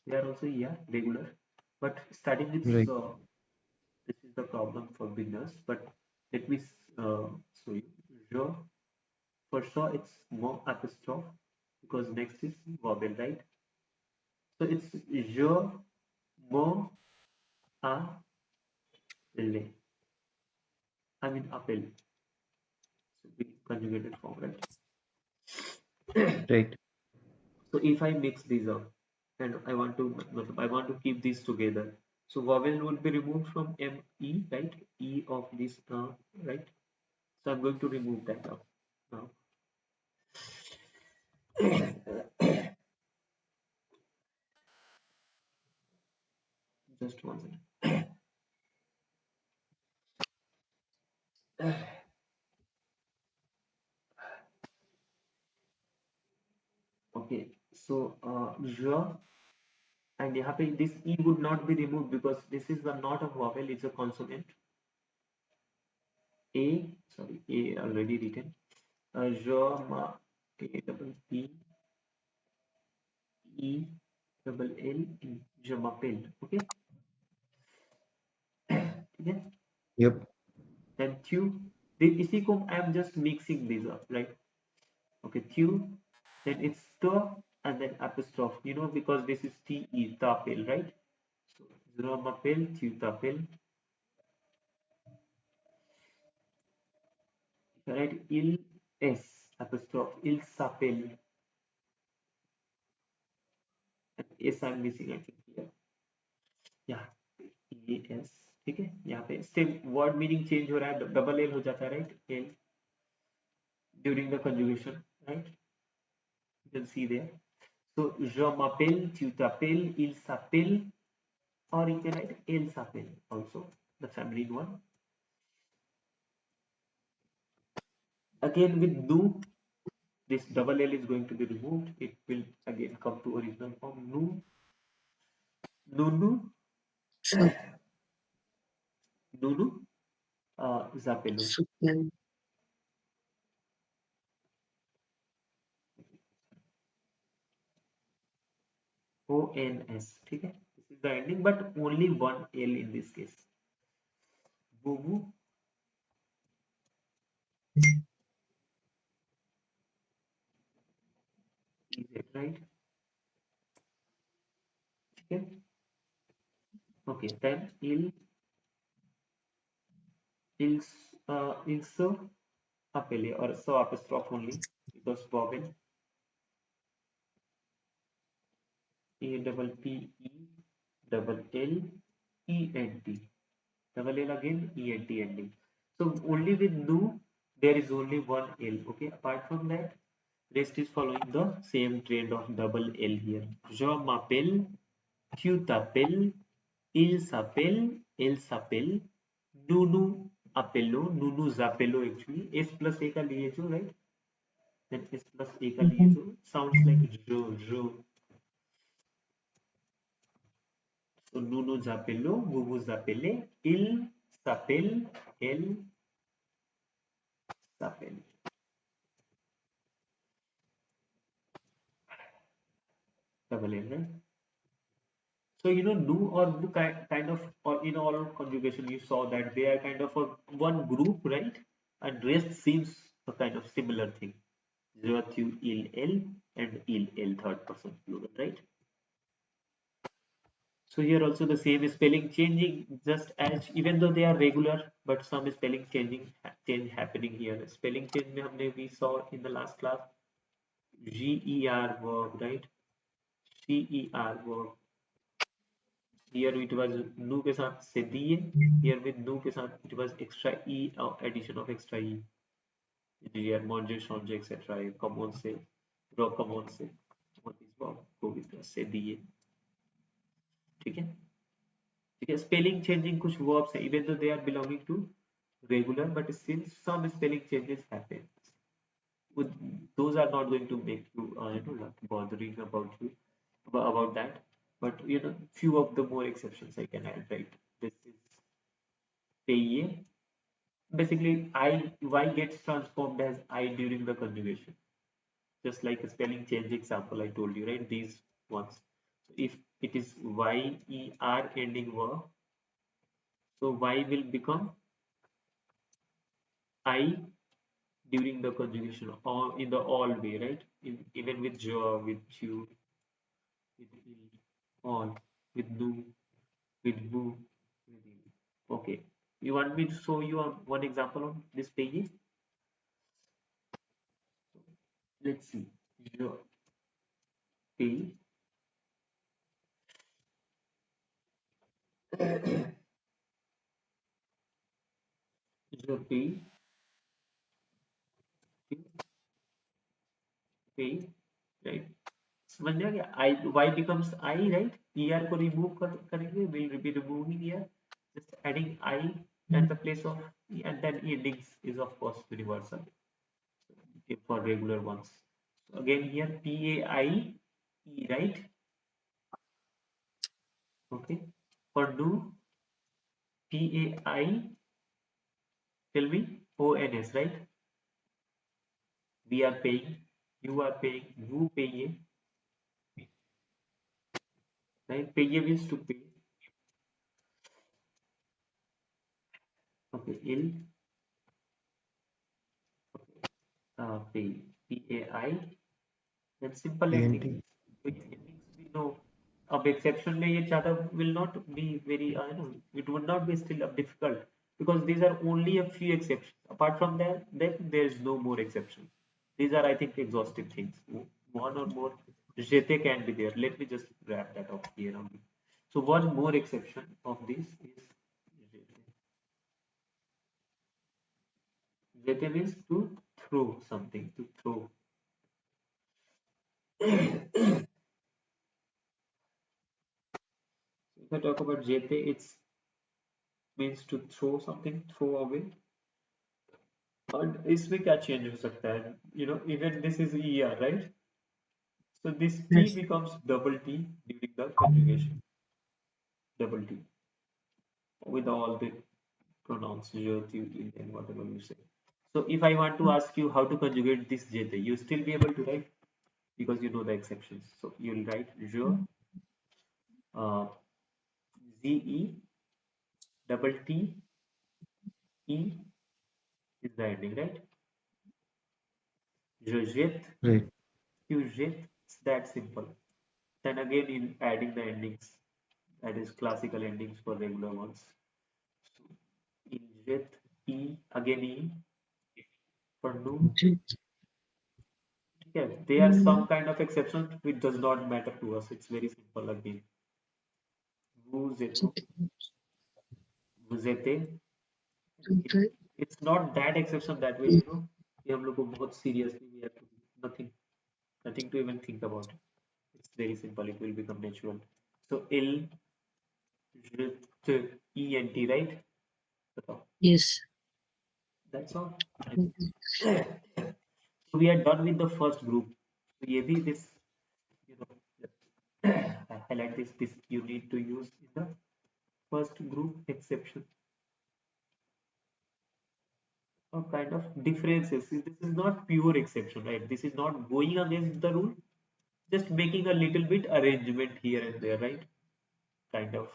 Speaker 1: They are also here, regular. But starting with
Speaker 3: Right.
Speaker 1: this is the problem for beginners. But let me show you. Je, for sure, it's more apostrophe because next is vowel, right? So it's je, me, a, le. I mean appel. So we conjugated form, right?
Speaker 3: Right.
Speaker 1: So if I mix these up and I want to keep these together, so vowel would be removed from M E, right? E of this right? So I'm going to remove that now. Just one second. Okay, so j, and यहाँ पे this e would not be removed because this is not a vowel, it's a consonant. A, sorry, A already written. J, ma, A double P, E double L, E, jmapel. Okay, ठीक है.
Speaker 3: Yep.
Speaker 1: Then thu, इसी को I am just mixing these up, right? Okay, thu, then it's the, and then apostrophe, because this is T E, tapel, right? So jmapel, thu tapel. Right, il s apostrophe, il s'appelle, s I'm missing I think here. Yeah, es, ठीक है. यहाँ पे same word meaning change हो रहा है, double L हो जाता है, right? L during the conjugation, right? You can see there. So je m'appelle, tu t'appelles, il s'appelle, or you can write elle s'appelle also, the feminine one. Again with nu, this double L is going to be removed. It will again come to original form. Nu, nunu, nunu, zapelo.
Speaker 2: Super.
Speaker 1: ONS, ठीक है. This is the ending, but only one L in this case. Bubu, is it right? ठीक है. Okay, then il so appelé or so apostrophe only because vowel A double P E double L E N T, double L again E N T ending. So only with nu there is only one L. Okay, apart from that, rest is following the same trend of double L here. Je m'appelle, tu t'appelles, il s'appelle, elle s'appelle, nous nous appelons, nous nous appelons actually. S plus A का लिए जो, right? Then S plus A का लिए जो sounds like jo. So nous nous appelons, vous vous appelez, il s'appelle, elle s'appelle. Double L, right? So nu or bu kind of, or in all conjugation you saw that they are kind of a one group, right? And rest seems a kind of similar thing. Je, tu, il, elle, and il, elle, third person plural, right? So here also the same spelling changing, just as even though they are regular, but some spelling change happening here. Spelling change में हमने we saw in the last class GER verb, right? CER verb. Here it was nu के साथ से दिए. Here with nu के साथ it was extra e, addition of extra e. Here manger, changer, etc. Common से, raw common से. What is verb? Go with the से दिए. ठीक है. ठीक है. Spelling changing कुछ verbs है, even though they are belonging to regular, but still some spelling changes happen. Those are not going to make you bothering about that, but few of the more exceptions I can add, right? This is paye. Basically I, y gets transformed as I during the conjugation, just like a spelling change example I told you, right? These ones. So if it is y ending verb, so y will become I during the conjugation, or in the all way, right? Even with jo, with you, with il, all, with do, with who, with il. Okay, you want me to show you one example on this page? Let's see. Je paye, je paye, pay, right? समझ में आ गया? I y becomes I, right? er को remove करेंगे, we'll be removing here, just adding I at the place of e, and then endings is of course universal for regular ones. So again here PAI E, right? Okay. For do PAI, tell me ONS, right? We are paying, you are paying, you pay, right? Pay means to pay. Okay, ill, okay. Pay, PAI, then simple ending.
Speaker 3: ENT.
Speaker 1: So endings we know. अब exception में ये ज़्यादा will not be very, it would not be still difficult because these are only a few exceptions. Apart from that, then there is no more exceptions. These are, I think, exhaustive things. One or more jete can be there. Let me just wrap that up here only. So one more exception of this is jete. Jete means to throw something, to throw. If I talk about jete, it's means to throw something, throw away. And इसमें क्या change हो सकता है? You know, even this is ER, right? So this T
Speaker 2: Yes.
Speaker 1: becomes double T during the conjugation. Double T with all the pronouns, je, tu, il, and whatever you say. So if I want to ask you how to conjugate this jete, you still be able to write because you know the exceptions. So you'll write je, uh, ze, double T, e is the ending, right? Je jette,
Speaker 3: Right.
Speaker 1: tu jettes. It's that simple. Then again, in adding the endings, that is classical endings for regular ones. So in jet, e again e for do. Yeah, there are some kind of exceptions which does not matter to us. It's very simple again. Vous êtes, vous êtes. It's not that exception that way, you know. ये हम लोग को बहुत seriously we have to nothing, nothing to even think about. It's very simple. It will become natural. So il, je, te, ent, right? बताओ.
Speaker 2: Yes.
Speaker 1: That's all. So we are done with the first group. So ये भी this, you know, I highlight this. This you need to use in the first group exception. Or kind of differences. This is not pure exception, right? This is not going against the rule. Just making a little bit arrangement here and there, right? Kind of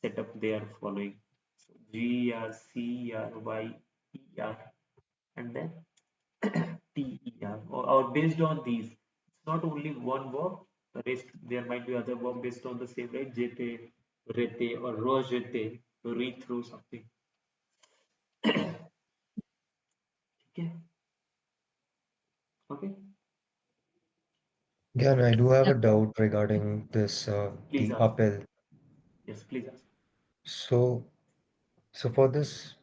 Speaker 1: setup they are following. So G R C R Y E R and then TER or based on these. It's not only one verb, the rest there might be other verb based on the same, right? Jete, rete or rojete, to read through something. Okay. Okay.
Speaker 3: Gyan, I do have
Speaker 2: Yeah.
Speaker 3: a doubt regarding this,
Speaker 1: Please
Speaker 3: the
Speaker 1: ask.
Speaker 3: uphill.
Speaker 1: Yes, please ask.
Speaker 3: So, so for this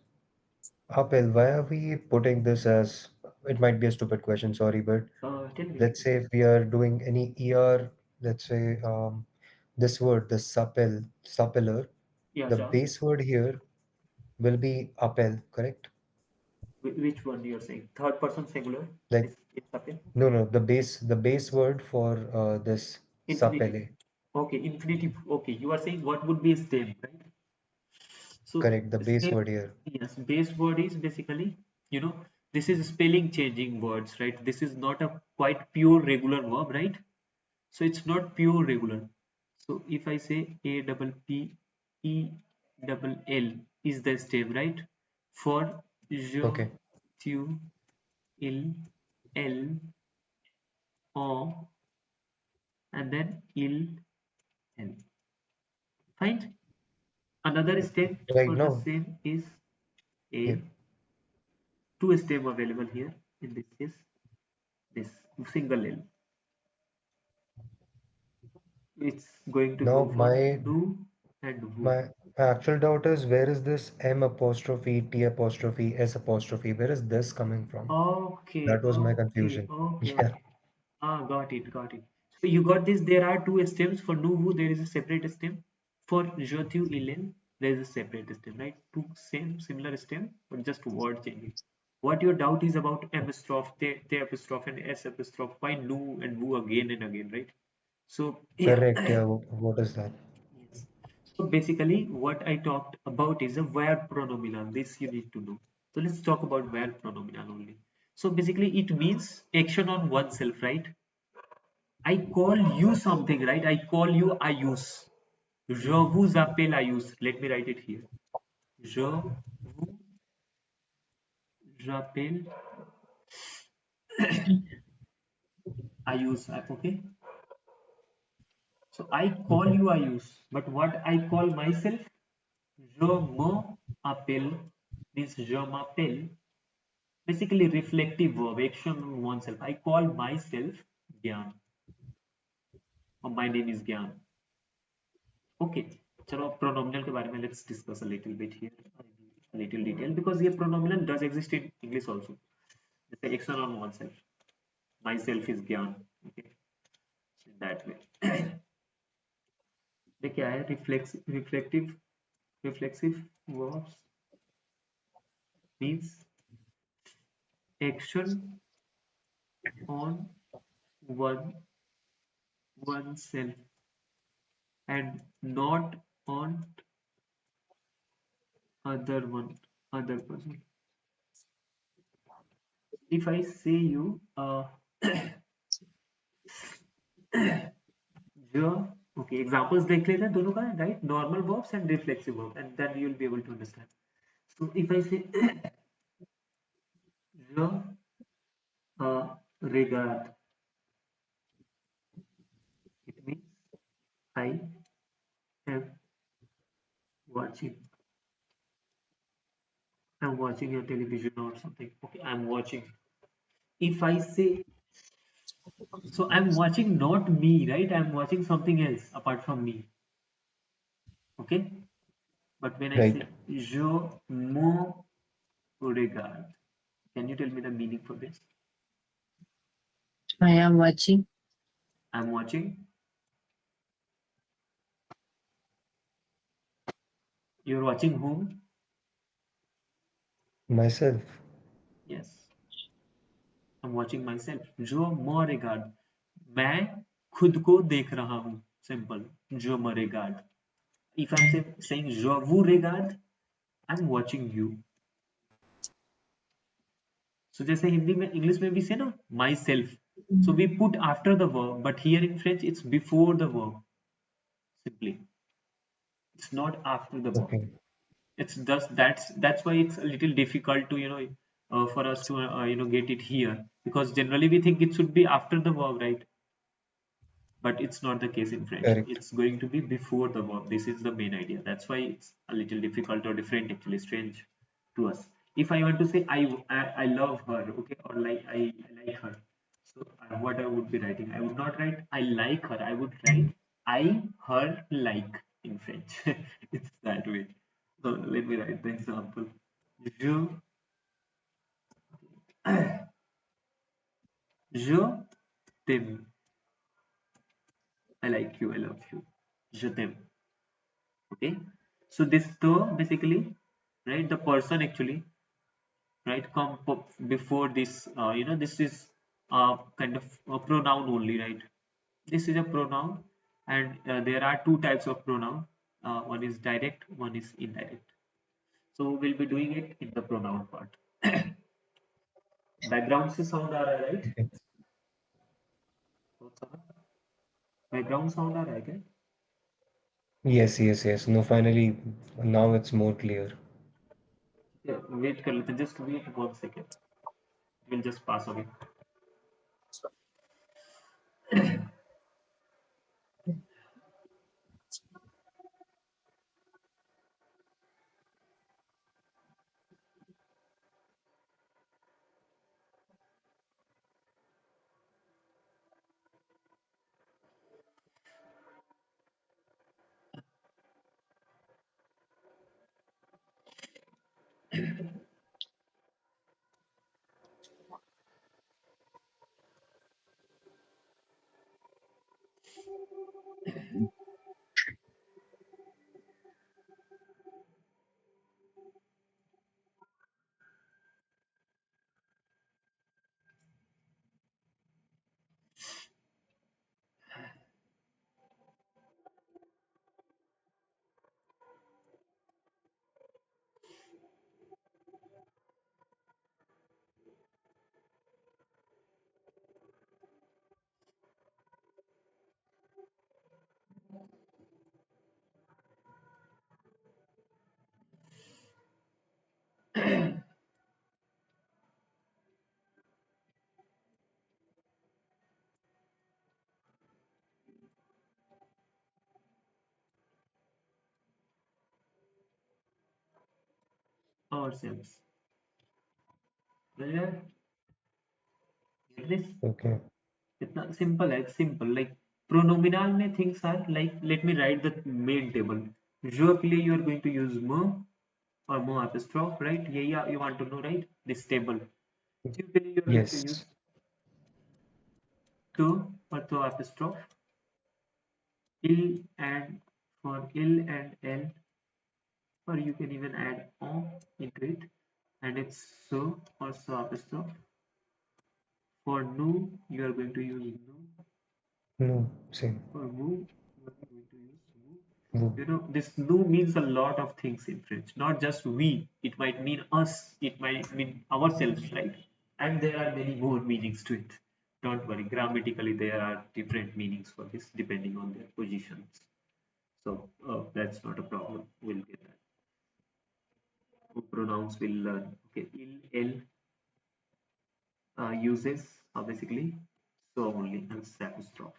Speaker 3: uphill, why are we putting this as, it might be a stupid question, sorry, but
Speaker 1: Tell me.
Speaker 3: let's say if we are doing any ER, let's say this word, the suppler,
Speaker 1: Yeah,
Speaker 3: the
Speaker 1: sure.
Speaker 3: base word here will be uphill, correct?
Speaker 1: Which one you are saying? Third person singular.
Speaker 3: Like,
Speaker 1: It's okay.
Speaker 3: no, no, the base word for this
Speaker 1: Infinitive.
Speaker 3: suppele,
Speaker 1: Okay, infinitive. Okay, you are saying what would be a stem, right? So
Speaker 3: correct, the base
Speaker 1: stem,
Speaker 3: word here.
Speaker 1: yes, base word is basically, you know, this is spelling changing words, right? This is not a quite pure regular verb, right? So it's not pure regular. So if I say a double p e double l is the stem, right? For je,
Speaker 3: Okay,
Speaker 1: tu, il, elle, on, and then il, and fine. Another stem
Speaker 3: right
Speaker 1: for the
Speaker 3: now,
Speaker 1: same is
Speaker 3: yeah,
Speaker 1: a two stem available here in this case this. single L. It's going to
Speaker 3: Now
Speaker 1: go for
Speaker 3: my
Speaker 1: nu and vu.
Speaker 3: my actual doubt is, where is this M apostrophe T apostrophe S apostrophe? Where is this coming from?
Speaker 1: Okay,
Speaker 3: That was my
Speaker 1: okay,
Speaker 3: confusion.
Speaker 1: okay,
Speaker 3: Yeah,
Speaker 1: okay. Ah, got it, got it. So you got this. There are two stems for Nuvu. There is a separate stem. For Jothu Ilen, there is a separate stem, right? Two similar stem, but just word changing. What your doubt is about M apostrophe, T apostrophe, and S apostrophe? Why Nu and Vu again and again, right? So yeah,
Speaker 3: correct. Yeah, what is that?
Speaker 1: yes. So basically, what I talked about is a verb pronominal. This you need to know. So let's talk about verb pronominal only. So basically, it means action on oneself, right? I call you something, right? I call you Ayus. Je vous appelle Ayus. Let me write it here. Je vous appelle Ayus. Okay. So I call
Speaker 3: Okay,
Speaker 1: you Ayus. But what I call myself? Je m'appelle means je m'appelle. Basically, reflective verb, action on oneself. I call myself Gyan. Or my name is Gyan. Okay. चलो pronominal के बारे में let's discuss a little bit here, a little detail, because ये pronominal does exist in English also. The action on oneself. Myself is Gyan. Okay, so in that way. ये क्या है? Reflexive verbs means action on one oneself and not on other person. If I say you जो okay, examples देख लेते हैं दोनों का, right? Normal verbs and reflexive verb, and then you'll be able to understand. So if I say je regard, it means I am watching. I'm watching your television or something. Okay, I'm watching. If I say, so I'm watching not me, right? I'm watching something else apart from me. Okay, but when I
Speaker 3: right.
Speaker 1: say je me regarde, can you tell me the meaning for this?
Speaker 2: I am watching.
Speaker 1: I'm watching. You're watching whom?
Speaker 3: Myself.
Speaker 1: Yes, I'm watching myself. जो me regarde, मैं खुद को देख रहा हूँ. Simple. जो me regarde. If I'm saying je vous regarde, I'm watching you. So जैसे हिंदी में, इंग्लिश में भी से ना, myself. So we put after the verb, but here in French it's before the verb. Simply, it's not after the verb.
Speaker 3: Okay,
Speaker 1: It's just that's why it's a little difficult to for us to get it here, because generally we think it should be after the verb, right? But it's not the case in French.
Speaker 3: correct.
Speaker 1: It's going to be before the verb. This is the main idea. That's why it's a little difficult or different, actually strange to us. If I want to say I love her, okay, or like I like her, so what I would be writing? I would not write I like her. I would write I her like in French. It's that way. So let me write the example. Je je t'aime. I like you. I love you. Je t'aime. Okay, so this the basically, right, the person actually, right, come before this, this is kind of a pronoun only, right? This is a pronoun, and there are two types of pronoun. One is direct, one is indirect. So we'll be doing it in the pronoun part. Background से sound आ रहा है, right?
Speaker 3: Okay.
Speaker 1: Background sound आ रहा है क्या?
Speaker 3: Yes, yes, yes. No, finally, now it's more clear.
Speaker 1: Wait कर लेते, just wait 1 second, will just pass away. ourselves. Well, yeah, get this?
Speaker 3: Okay.
Speaker 1: इतना simple है, simple. Like pronominal में things are like, let me write the main table. Je के लिए you are going to use me or mo apostrophe, right? यही you want to know, right? This table. Tu के लिए you are going to use
Speaker 3: Yes.
Speaker 1: to or to apostrophe. Il and for il and l, or you can even add on into it, and it's so or so apostrophe. For nu, you are going to use nu.
Speaker 3: No. Same.
Speaker 1: For mu, you are going to use mu.
Speaker 3: Wo.
Speaker 1: You know, this nous means a lot of things in French, not just we. It might mean us, it might mean ourselves, right? And there are many more meanings to it. Don't worry, grammatically, there are different meanings for this depending on their positions. So that's not a problem. We'll get that. Pronouns will learn. Okay, il, el uses basically so only and apostrophe.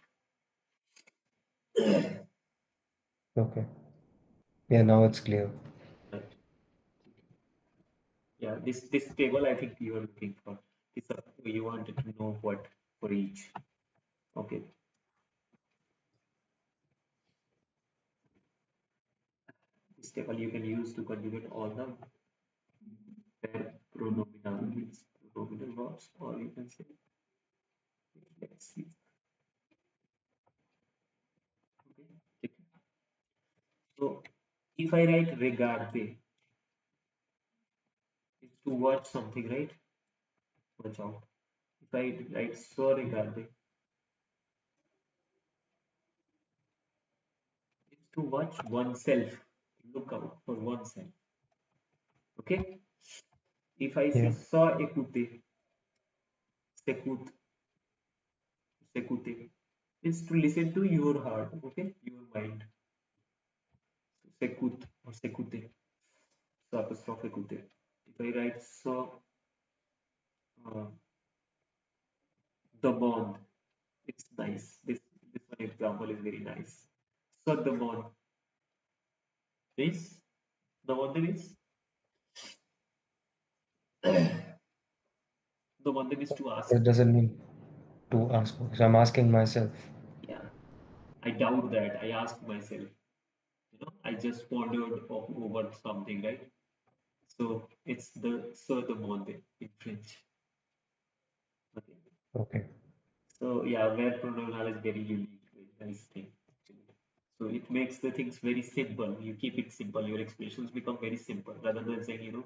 Speaker 3: Okay. Yeah, now it's clear.
Speaker 1: Right. Yeah, this table I think you are looking for. This you wanted to know what for each. Okay. This table you can use to conjugate all the pair pronominal means pronominal verbs, or you can say, let's see. Okay. So if I write regarde, it's to watch something, right? Watch out. If I write so regarde, it's to watch oneself, look out for oneself. Okay. If I say
Speaker 3: Yeah.
Speaker 1: so écouter, s'écoute, s'écouter, is to listen to your heart, okay, your mind. So, s'écoute or s'écouter, so apostrophe écouter. If I write so, uh, the bond, it's nice. This one example is very nice. So the bond is the bond is the bond is to ask.
Speaker 3: It doesn't mean to ask. So I'm asking myself.
Speaker 1: Yeah, I doubt that. I asked myself. You know, I just pondered over something, right? So it's the so the bond in French. Okay.
Speaker 3: Okay.
Speaker 1: So yeah, where pronominal is very unique, very nice thing actually. So it makes the things very simple. You keep it simple. Your expressions become very simple rather than saying, you know,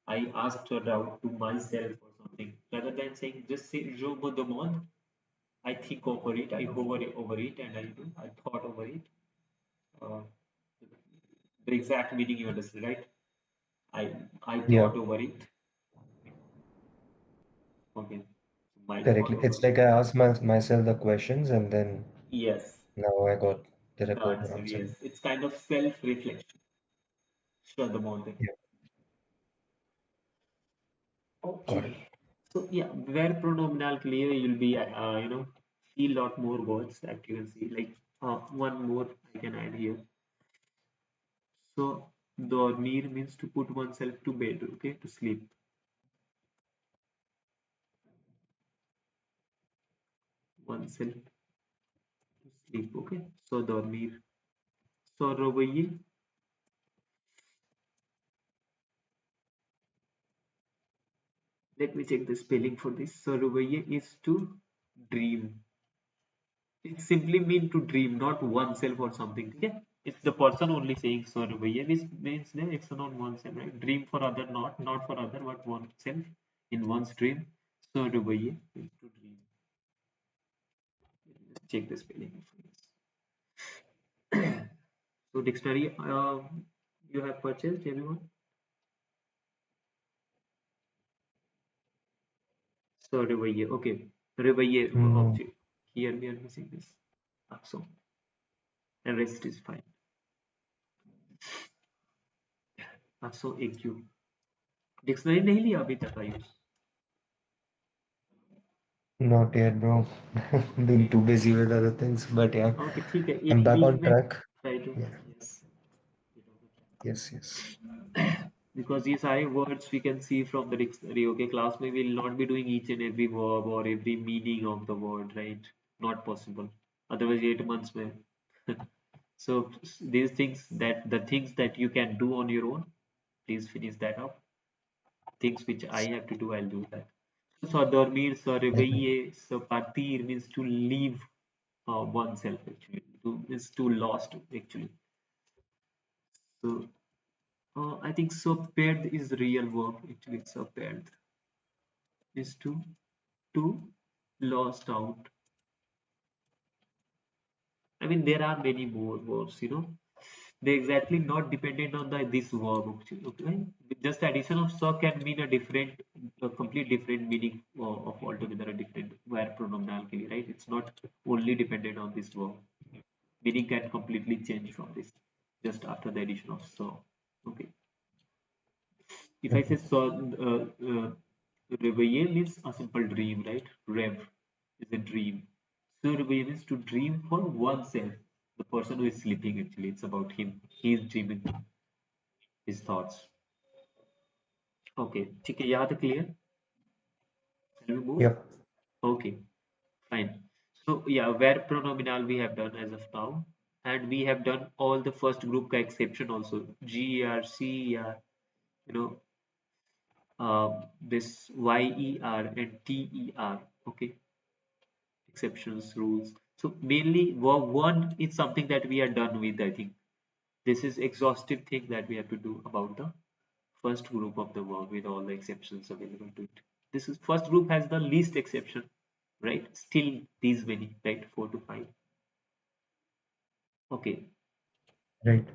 Speaker 1: I asked a doubt to myself or something. Rather than saying just say je me demande, I think over it, I hover over it, and I thought over it. Uh, the exact meaning you understand, right? I I
Speaker 3: Yeah,
Speaker 1: thought over it. Okay, my thought
Speaker 3: correctly.
Speaker 1: over
Speaker 3: It's
Speaker 1: it.
Speaker 3: like I asked myself the questions and then
Speaker 1: Yes,
Speaker 3: now I got the
Speaker 1: the
Speaker 3: record
Speaker 1: answer.
Speaker 3: answer.
Speaker 1: Yes, it's kind of self-reflection. Sure, the mountain.
Speaker 3: Yeah, got it.
Speaker 1: Okay. So yeah, where pronominal clear, you'll be see a lot more words that you can see. Like one more I can add here. So dormir means to put oneself to bed, okay, to sleep. Oneself to sleep, okay. So dormir. So rovaye, Let me check the spelling for this. Surveiller is to dream. It simply means to dream, not oneself or something. Yeah, it's the person only saying surveiller means there it's not oneself, right? Dream for other, not for other, but oneself in one's dream. Surveiller is to dream. Check the spelling for this. So dictionary, you have purchased, everyone? So reveille, okay. Reveille
Speaker 3: No,
Speaker 1: object. Here we are missing this. So the rest is fine. So AQ. Dictionary नहीं लिया अभी तक Ayush?
Speaker 3: not yet, bro. Been too busy with other things, but yeah,
Speaker 1: Okay, ठीक है.
Speaker 3: I'm
Speaker 1: एक
Speaker 3: back
Speaker 1: beach
Speaker 3: on
Speaker 1: में
Speaker 3: track.
Speaker 1: try to
Speaker 3: Yeah,
Speaker 1: yes.
Speaker 3: yes, yes.
Speaker 1: Because these are words we can see from the dictionary. Okay, class may will not be doing each and every verb or every meaning of the word, right? Not possible. Otherwise, 8 months may. So these things the things that you can do on your own, please finish that up. Things which I have to do, I'll do that. So dormir, so
Speaker 3: Mhm.
Speaker 1: reveille, so partir means to leave oneself actually. Is to lost actually. So I think so paired is real verb actually. So paired is to lost out. I mean there are many more verbs, they exactly not dependent on this verb actually. Okay, just the addition of so can mean a complete different meaning of altogether a different where pronominal के लिए, right? It's not only dependent on this verb. Meaning can completely change from this just after the addition of so. Okay, if I say
Speaker 3: Mhm.
Speaker 1: so, reveille means a simple dream, right? Rev is a dream. So reveille means to dream for oneself. The person who is sleeping actually, it's about him. He is dreaming his thoughts. Okay, ठीक है यहाँ तक clear? Shall we move?
Speaker 3: Yep.
Speaker 1: Okay, fine. So yeah, where pronominal we have done as of now, and we have done all the first group ka exception also. G R C R, you know, this YER and TER. Okay, exceptions rules. So mainly verb one is something that we are done with. I think this is exhaustive thing that we have to do about the first group of the verb with all the exceptions available to it. This is first group has the least exception, right? Still these many, right? 4 to 5. Okay.
Speaker 3: Right.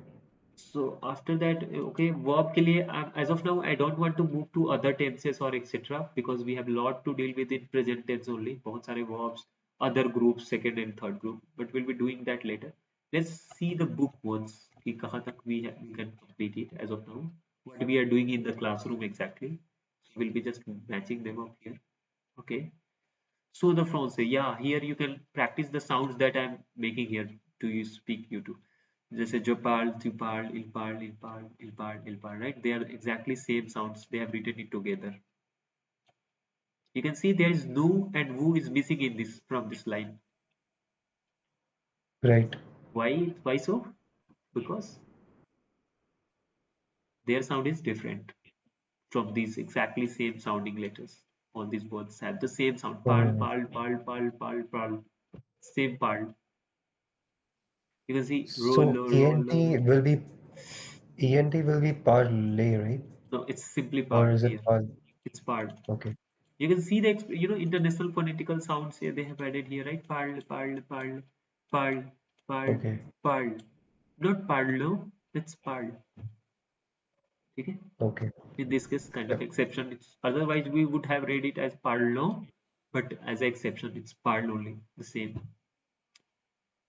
Speaker 1: So after that, okay, verb के लिए as of now, I don't want to move to other tenses or etc. because we have a lot to deal with in present tense only. बहुत सारे verbs, other groups, second and third group, but we'll be doing that later. Let's see the book once कि कहाँ तक we can complete it as of now. What we are doing in the classroom exactly. We'll be just matching them up here. Okay. So the Francais, yeah, here you can practice the sounds that I'm making here to you speak you to. Just je parle, tu parles, il parle, il parle, il parle, il parle, right? They are exactly same sounds. They have written it together. You can see there is no and who is missing in this from this line.
Speaker 3: Right.
Speaker 1: Why? Why so? Because their sound is different from these exactly same sounding letters. All these words have the same sound. Parle,
Speaker 3: Oh,
Speaker 1: parle, parle, parle, parle, parle. Same parle. You can see
Speaker 3: so
Speaker 1: roller, roller.
Speaker 3: ENT will be parlay, right?
Speaker 1: No, it's simply
Speaker 3: Or
Speaker 1: parle
Speaker 3: is
Speaker 1: here.
Speaker 3: it parl?
Speaker 1: It's parle.
Speaker 3: Okay.
Speaker 1: You can see the international phonetical sounds here they have added here, right? Parle, parle, parle, parle, parle,
Speaker 3: Okay.
Speaker 1: parle. Not parlo, it's parle. Okay?
Speaker 3: Okay.
Speaker 1: In this case, kind of
Speaker 3: Yep.
Speaker 1: exception. It's otherwise we would have read it as parlo, but as an exception, it's parle only. The same.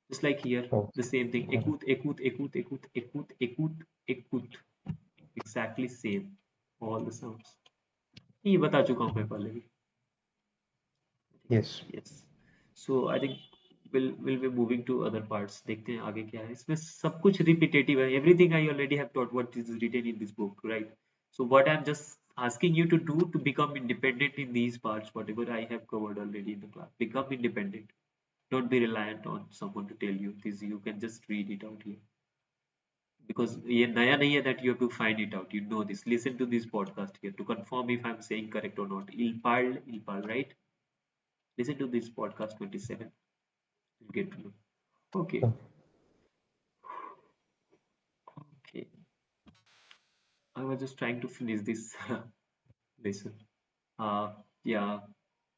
Speaker 1: Just like here, the
Speaker 3: Okay.
Speaker 1: same thing.
Speaker 3: Got it.
Speaker 1: Ekut, ekut, ekut, ekut, ekut, ekut, ekut. Exactly same. All the sounds. ये बता चुका हूँ मैं पहले भी.
Speaker 3: Yes.
Speaker 1: Yes. So I think we'll be moving to other parts. देखते हैं आगे क्या है. इसमें सब कुछ repetitive है. Everything I already have taught what is written in this book, right? So what I'm just asking you to do to become independent in these parts, whatever I have covered already in the class, become independent. Don't be reliant on someone to tell you this. You can just read it out here. because ये नया नहीं है that you have to find it out. You know this. Listen to this podcast here to confirm if I'm saying correct or not. Il parle, right? Listen to this podcast 27. You'll get to know. Okay.
Speaker 3: Oh,
Speaker 1: Okay. I was just trying to finish this lesson. Uh, yeah.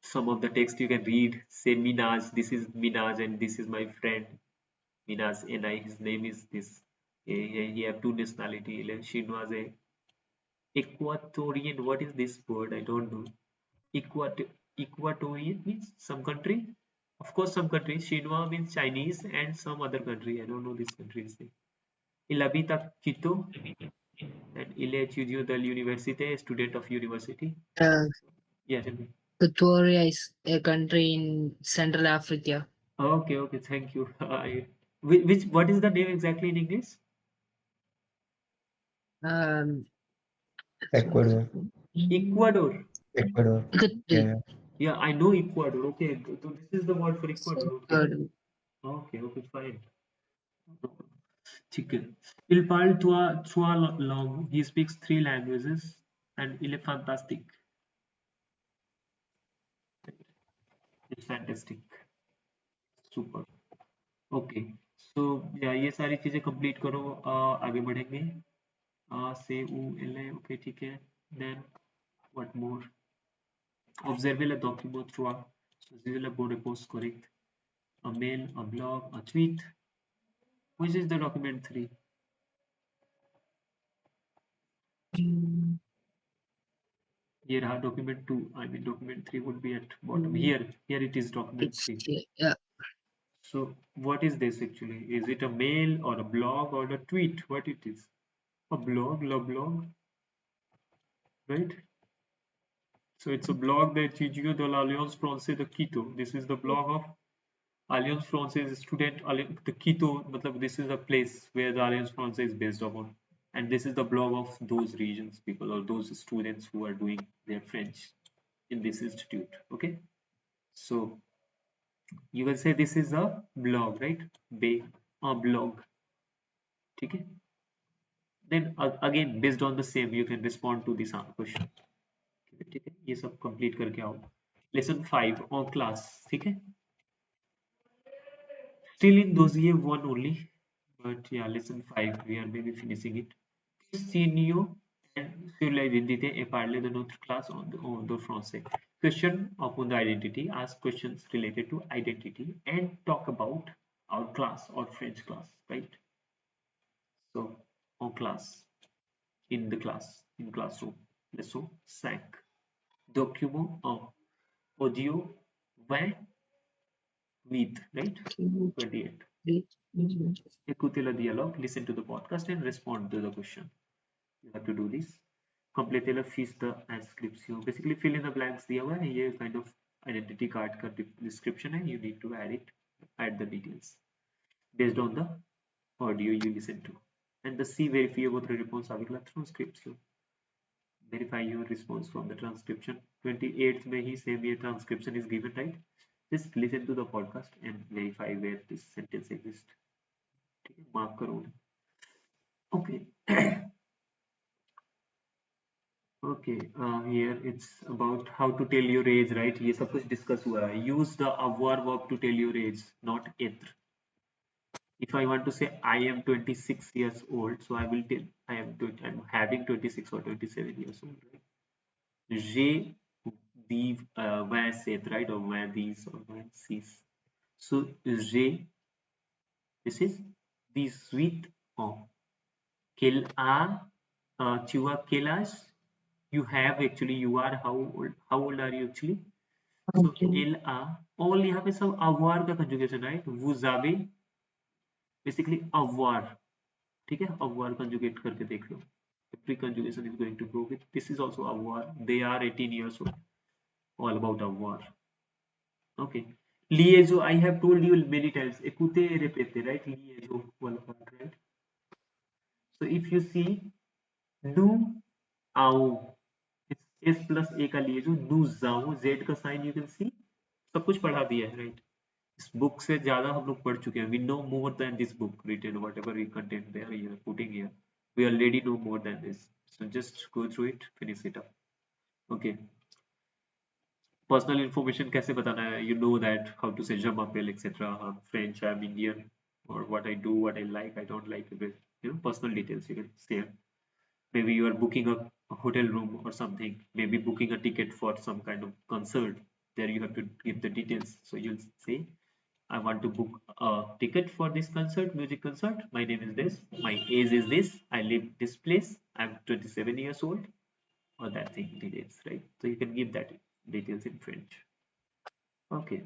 Speaker 1: Some of the text you can read. Say Minaj. This is Minaj, and this is my friend Minaj. And his name is this. He have two nationality. She was a Equatorian. What is this word? I don't know. Equatorian means some country. Of course, some country. Xinhua means Chinese and some other country. I don't know this country's name. Il habita Quito and il étudiant de l'université, student of university.
Speaker 2: Uh,
Speaker 1: Yeah, tell me.
Speaker 2: Victoria is a country in Central Africa.
Speaker 1: Okay, okay, thank you. What is the name exactly in English?
Speaker 2: Um,
Speaker 3: Ecuador.
Speaker 1: Ecuador.
Speaker 3: Ecuador. Yeah,
Speaker 2: country.
Speaker 3: yeah.
Speaker 1: Yeah, I know Ecuador. Okay, so this is the word for Ecuador. Okay, okay, okay, fine. ठीक है. Il parle trois langues. He speaks three languages, and il est fantastic. It's fantastic. Super. Okay. So yeah, ये सारी चीजें complete करो. आगे बढ़ेंगे. C U L A. Okay, ठीक है. Then what more? Observer le document 3. Choisir la bonne réponse correcte. A mail, a blog, a tweet. Which is the document 3? ये रहा document 2. I mean document 3 would be at bottom. Here it is document
Speaker 2: It's
Speaker 1: 3.
Speaker 2: yeah.
Speaker 1: So what is this actually? Is it a mail or a blog or a tweet? What it is? A blog, la blog, right? So it's a blog that Gigio de l'Alliance Française de Quito. This is the blog of Alliance Française student. The Quito, matlab, this is a place where the Alliance Française is based upon. And this is the blog of those regions people or those students who are doing their French in this institute. Okay. So you will say this is a blog, right? A blog. Okay. Then again based on the same you can respond to this question. ठीक है ये सब complete करके आओ. Lesson 5 on class. ठीक है. Still in dossier 1 only, but yeah, lesson 5 we are maybe finishing it. Senior and sur l'identité et parler de notre classe de français. Question upon the identity. Ask questions related to identity and talk about our class or French class, right? So en classe, in the class, in classroom. Leçon 5. Document 1. Audio 20, right? 28. Écoutez le dialogue, listen to the podcast and respond to the question. You have to do this. Complétez la fiche d'inscription. Basically fill in the blanks दिया हुआ है. ये kind of identity card का description है. You need to add the details based on the audio you listen to. And the C verify votre réponse avec la transcription. Verify your response from the transcription. 28th में ही same year transcription is given, right? Just listen to the podcast and verify where this sentence exists. ठीक है, mark करो. Okay. Okay, here it's about how to tell your age, right? ये सब कुछ discuss हुआ है. Use the avoir verb to tell your age, not être. If I want to say I am 26 years old, so I will tell I'm having 26 or 27 years old, right? J'ai these, where said, right? Or where these or where these. So j'ai, this is 18 ans. Quel a, tu as quel âge? You have actually, you are how old are you actually? So il a, all यहाँ पे सब avoir का conjugation, right? Vous avez basically avoir, ठीक है? avoir conjugate करके देख लो. Every conjugation is going to go with this is also avoir. They are 18 years old. All about avoir. Okay. Liaison, I have told you many times. Écoutez et répétez, right? Liaison, one part, right? So if you see, nous आओ, it's S plus A का liaison, nous आओ, Z का sign you can see. सब कुछ पढ़ा दिया है, right? इस बुक से ज्यादा हम लोग पढ़ चुके हैं. We know more than this book written, whatever we content there you are putting here. We already know more than this. So just go through it, finish it up. Okay. Personal information कैसे बताना है? You know that how to say je m'appelle etc. I'm French, I'm Indian, or what I do, what I like, I don't like. You know, personal details you can share. Maybe you are booking a hotel room or something. Maybe booking a ticket for some kind of concert. There you have to give the details. So you'll say, I want to book a ticket for this concert, music concert. My name is this. My age is this. I live this place. I'm 27 years old. Or that thing details, right? So you can give that details in French. Okay.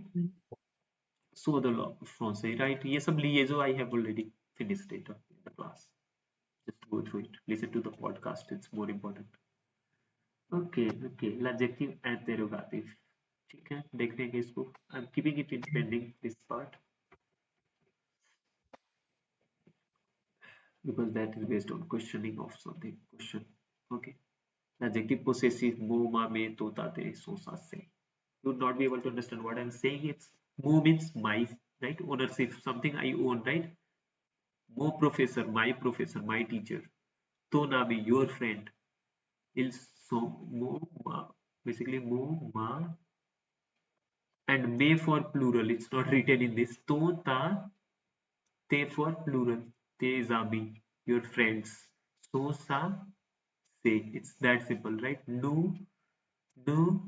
Speaker 1: So the law français, right? ये सब liaison I have already finished it in the class. Just go through it. Listen to the podcast. It's more important. Okay, okay. L'adjective interrogative. ठीक है, देख लेंगे इसको. I'm keeping it in pending this part because that is based on questioning of something. Question. Okay. L'adjective possessive. Mo, ma, me, to, ta, te, so, sa, se. You would not be able to understand what I'm saying. It's mo means my, right? Ownership. Something I own, right? Mo professor, my teacher. To, na, be your friend. Il, so, mo, ma. Basically, mo, ma, and may for plural. It's not written in this. To, ta, te for plural. Te, zabi, your friends. So, sa, say. It's that simple, right? No, no,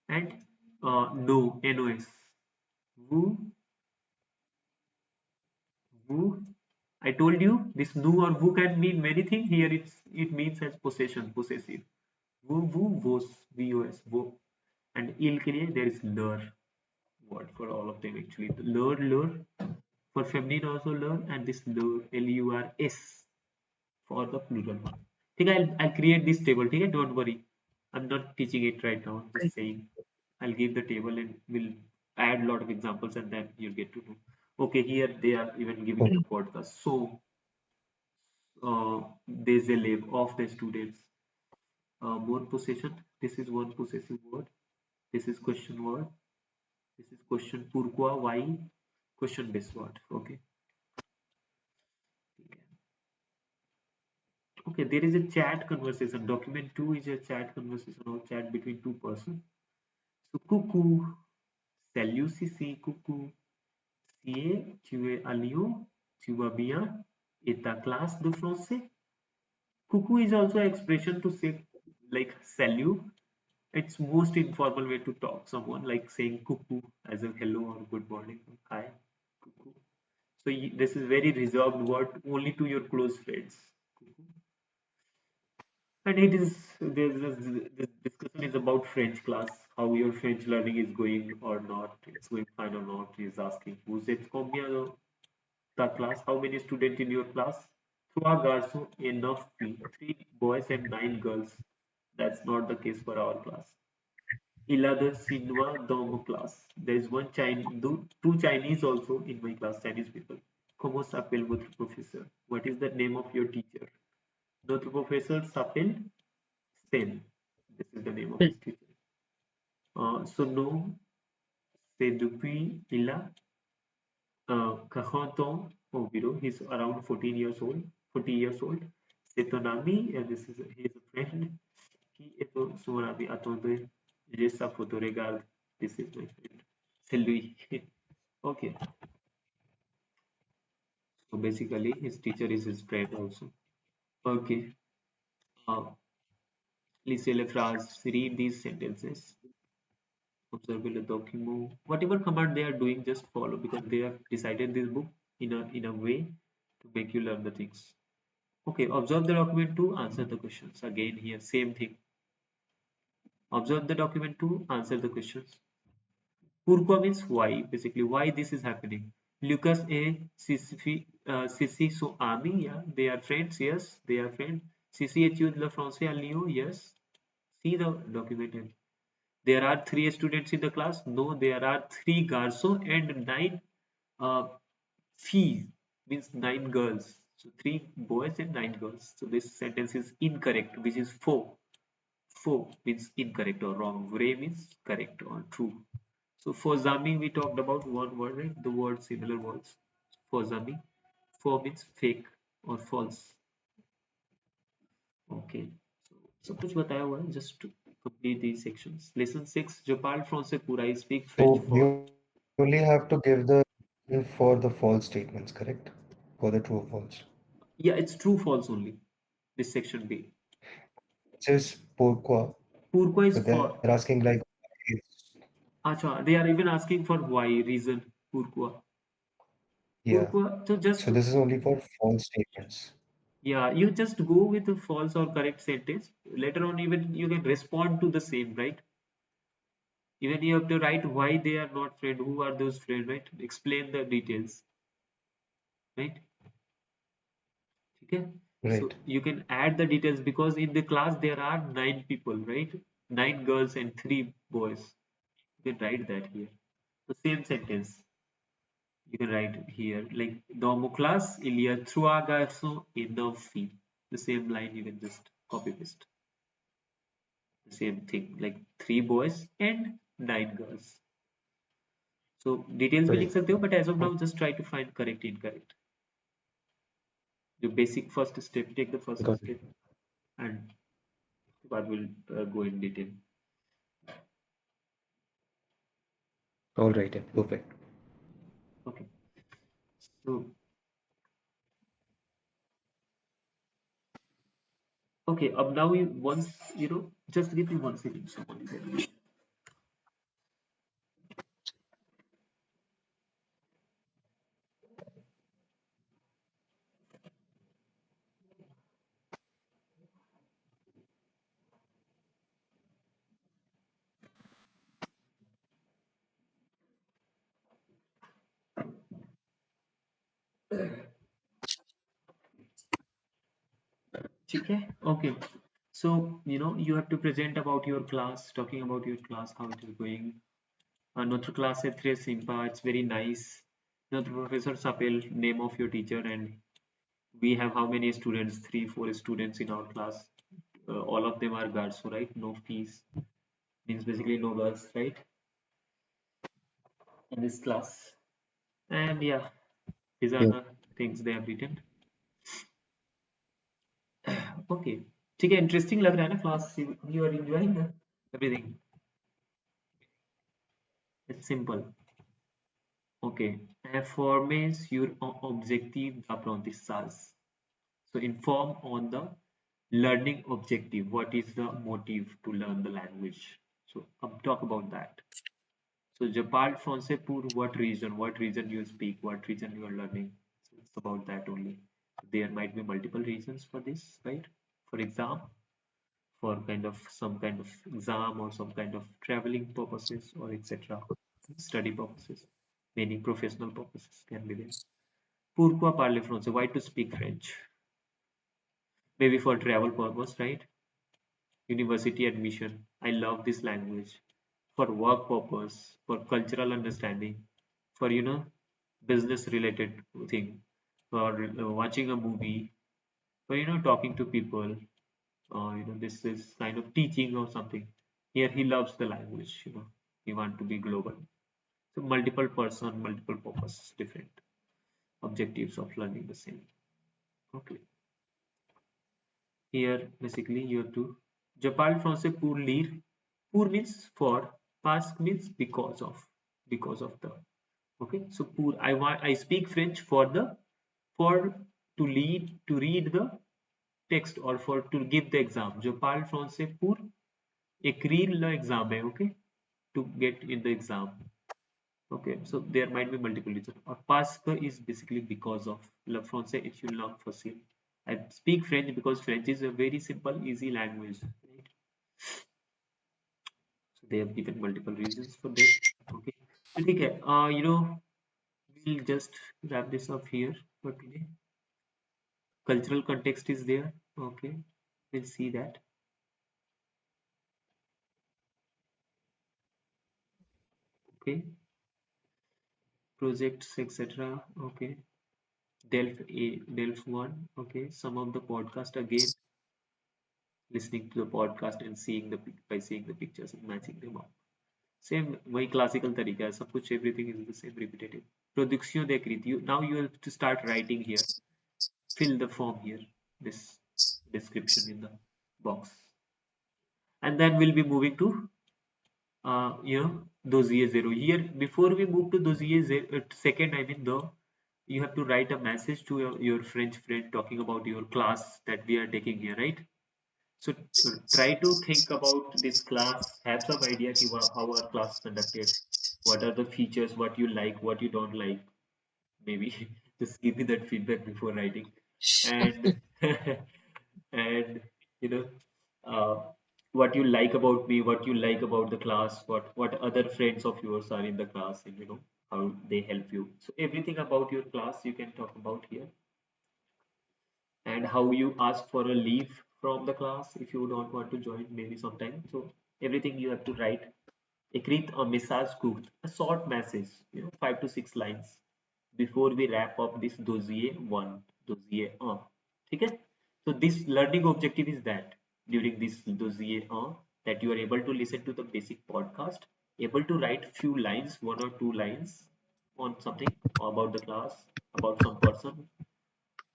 Speaker 1: and no, nos. Woo, woo. I told you this nu or woo can mean many things. Here it means as possession, possessive. Woo, woo, vos, vos, wo. And il के लिए there is lur word for all of them actually. Lur, lur. For feminine also lur and this lur, L-U-R-S for the plural one. ठीक है, I'll create this table. ठीक है, don't worry. I'm not teaching it right now. I'm just saying. I'll give the table and we'll add a lot of examples and then you'll get to know. Okay, here they are even giving the podcast. So des élèves of the students. More possession. This is one possessive word. This is question word. This is question pourquoi, why, question based word. Okay. Okay, there is a chat conversation. Document 2 is a chat conversation or chat between two persons. So coucou, salut Sissi, coucou. Tu es à Lyon, tu vas bien, et ta classe de français? Coucou is also an expression to say like salut. It's most informal way to talk someone like saying cuckoo as a hello or good morning, hi, cuckoo. So this is very reserved word only to your close friends. Cuckoo. And it is this discussion is about French class, how your French learning is going or not. It's going fine or not. He's asking. Vous êtes combien ta class? How many students in your class? Trois garçons et 9 filles. 3 boys and 9 girls. That's not the case for our class. Il a the Chinois dans mon class. There is one Chinese, two Chinese also in my class, Chinese people. Comment s'appelle votre professeur? What is the name of your teacher? Notre professeur s'appelle Sen. This is the name of his teacher. Son nom, c'est depuis il a 40 ans environ. He's around 14 years old, 40 years old. C'est un ami, and this is his friend. Qui est son ami? Attendez, j'ai sa photo, regarde. This is my friend. C'est lui. Okay. So basically, his teacher is his friend also. Okay. Lisez les phrases. Read these sentences. Observe the document. Whatever command they are doing, just follow because they have decided this book in a way to make you learn the things. Okay. Observe the document to answer the questions. Again, here same thing. Observe the document to answer the questions. Pourquoi means why, basically why this is happening. Lucas and Sissi so Ami, yeah, they are friends, yes, they are friends. Sissi étude le français à Lyon, yes. See the document. There are 3 students in the class. No, there are 3 garçons and 9 filles, means 9 girls. So 3 boys and 9 girls. So this sentence is incorrect, which is faux. Faux means incorrect or wrong. Vrai means correct or true. So for Zami, we talked about one word, right? The word similar words. For Zami, for means fake or false. Okay. So सब कुछ बताया हुआ है just to complete these sections. Lesson 6. Je parle français pour I speak French
Speaker 3: So we
Speaker 1: for.
Speaker 3: only have to give the for the false statements, correct? For the true or false.
Speaker 1: Yeah, it's true false only. This section B.
Speaker 3: It says pourquoi.
Speaker 1: Pourquoi is
Speaker 3: So they're
Speaker 1: for.
Speaker 3: asking like,
Speaker 1: Acha, they are even asking for why reason. Pourquoi.
Speaker 3: yeah.
Speaker 1: Pourquoi. So
Speaker 3: So
Speaker 1: just
Speaker 3: this is only for false statements.
Speaker 1: yeah, you just go with the false or correct sentence. Later on, even you can respond to the same, right? Even you have to write why they are not friend, who are those friends, right? Explain the details, right? Okay. So
Speaker 3: Right.
Speaker 1: you can add the details because in the class there are 9 people, right? 9 girls and 3 boys. You can write that here. The same sentence you can write here, like dans mon classe, il y a 3 garçons et 9 filles. The same line you can just copy paste. The same thing, like 3 boys and 9 girls. So details भी लिख
Speaker 3: Right.
Speaker 1: सकते हो, but as of now just try to find correct incorrect. The basic first step, take the first
Speaker 3: Got it.
Speaker 1: step, and बाद will go in detail.
Speaker 3: All right. Yeah. Perfect.
Speaker 1: Okay. So okay, now we once just give me 1 second. Somebody. ठीक है? Okay. So you have to present about your class, talking about your class, how it is going. Notre class है très sympa. It's very nice. Notre professor s'appelle name of your teacher, and we have how many students? 3, 4 students in our class. All of them are girls, so right? No fees means basically no girls, right? In this class. And yeah, these are
Speaker 3: Yeah.
Speaker 1: the things they have written. Okay. ठीक है, interesting लग रहा है ना class? You are enjoying everything. It's simple. Okay. Informer sur un objectif d'apprentissage. So inform on the learning objective. What is the motive to learn the language? So talk about that. So je parle français pour what reason? What reason you speak? What reason you are learning? So it's about that only. There might be multiple reasons for this, right? For exam, for some kind of exam or some kind of traveling purposes or etc. Study purposes, meaning professional purposes can be there. Pourquoi parler français? Why to speak French? Maybe for travel purpose, right? University admission. I love this language. For work purpose, for cultural understanding, for business related thing, for watching a movie, for talking to people. This is kind of teaching or something. Here he loves the language. He want to be global. So multiple person, multiple purpose, different objectives of learning the same. Okay. Here basically you have to. Je parle français pour lire. Pour means for. Parce means because of the. Okay. So pour I speak French for to read the text or for to give the exam. Je parle français pour écrire l'examen. Okay. To get in the exam. Okay, so there might be multiple reasons. Or parce que is basically because of. Le français est une langue facile. I speak French because French is a very simple, easy language. Right? So they have given multiple reasons for this. Okay. So, okay, we'll just wrap this up here for today. Cultural context is there. Okay, we'll see that. Okay, projects, etc. Okay, DELF A1. Okay, some of the podcast again, listening to the podcast and seeing the by seeing the pictures and matching them up. Same वही classical तरीका है, सब कुछ everything is the same repetitive. Production d'écrit, you now you have to start writing here, fill the form here, this description in the box, and then we'll be moving to dossier 0 here. Before we move to dossier second, I mean, though, you have to write a message to your French friend talking about your class that we are taking here, right? So try to think about this class, have some idea how our class is conducted, what are the features, what you like, what you don't like. Maybe just give me that feedback before writing, and and you know uh, what you like about me, what you like about the class, what other friends of yours are in the class, and how they help you. So everything about your class you can talk about here, and how you ask for a leave from the class if you don't want to join maybe sometime. So everything you have to write. Écrite un message court, a short message, 5 to 6 lines before we wrap up this dossier 1, dossier 1. Okay? So this learning objective is that during this dossier 1, that you are able to listen to the basic podcast, able to write few lines, 1 or 2 lines on something about the class, about some person,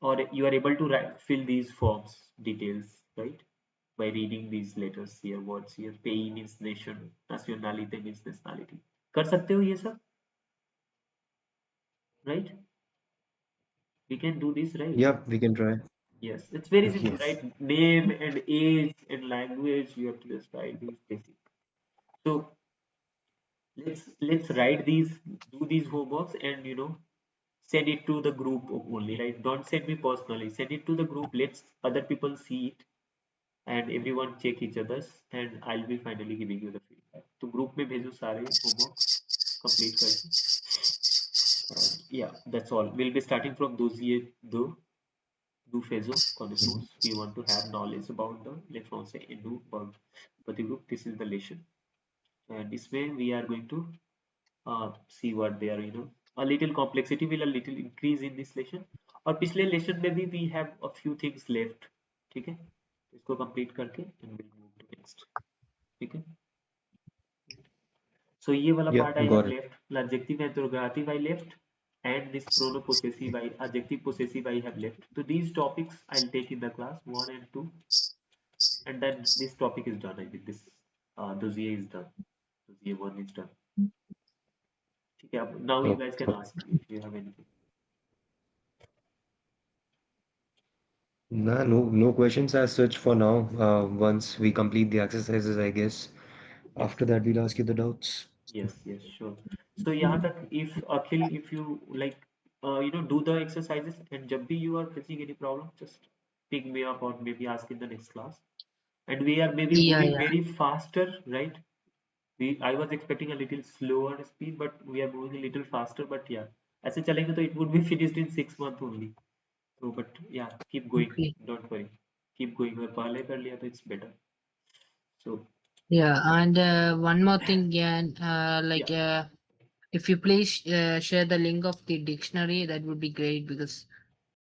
Speaker 1: or you are able to fill these forms details, right, by reading these letters here, words here. pays means nation, nationality means nationality. कर सकते हो ये सब, right? We can do this, right?
Speaker 3: Yeah, we can try.
Speaker 1: Yes, it's very simple,
Speaker 3: Yes.
Speaker 1: right? Name and age and language, you have to just write these basic. So let's write these, do these homeworks, and send it to the group only, right? Don't send me personally, send it to the group, let's other people see it, and everyone check each other's, and I'll be finally giving you the feedback. तो group में भेजो सारे homeworks complete करके, and yeah, that's all. We'll be starting from dossier do do faisons connaissance. We want to have knowledge about the let's all say do about the group. This is the lesson, and this way we are going to see what they are. A little complexity will a little increase in this lesson. और पिछले lesson में भी we have a few things left. ठीक है, इसको complete करके and we'll move to next. ठीक है. So ये वाला
Speaker 3: Yeah,
Speaker 1: part I have
Speaker 3: got it.
Speaker 1: left. Adjective and interrogative I left, and this pronopossessive adjective possessive I have left. So these topics I'll take in the class 1 and 2, and then this topic is done. I think this dossier is done. Dossier 1 is done. Okay, now you
Speaker 3: Oh,
Speaker 1: guys can
Speaker 3: okay.
Speaker 1: ask me if you have anything.
Speaker 3: Nah, no questions as such for now. Once we complete the exercises, I guess.
Speaker 1: Yes,
Speaker 3: After that, we'll ask you the doubts.
Speaker 1: yes, sure. So यहाँ तक if Akhil, if you like, do the exercises, and जब भी you are facing any problem, just pick me up or maybe ask in the next class. And we are maybe
Speaker 2: Yeah,
Speaker 1: moving
Speaker 2: yeah.
Speaker 1: very faster, right? I was expecting a little slower speed, but we are moving a little faster. But yeah, ऐसे चलेंगे तो it would be finished in 6 months only. So but yeah, keep going,
Speaker 2: Okay.
Speaker 1: don't worry, keep going. अगर पहले कर लिया तो it's better. So
Speaker 2: Yeah, and one more thing, Gyan,
Speaker 1: yeah,
Speaker 2: if you please share the link of the dictionary, that would be great because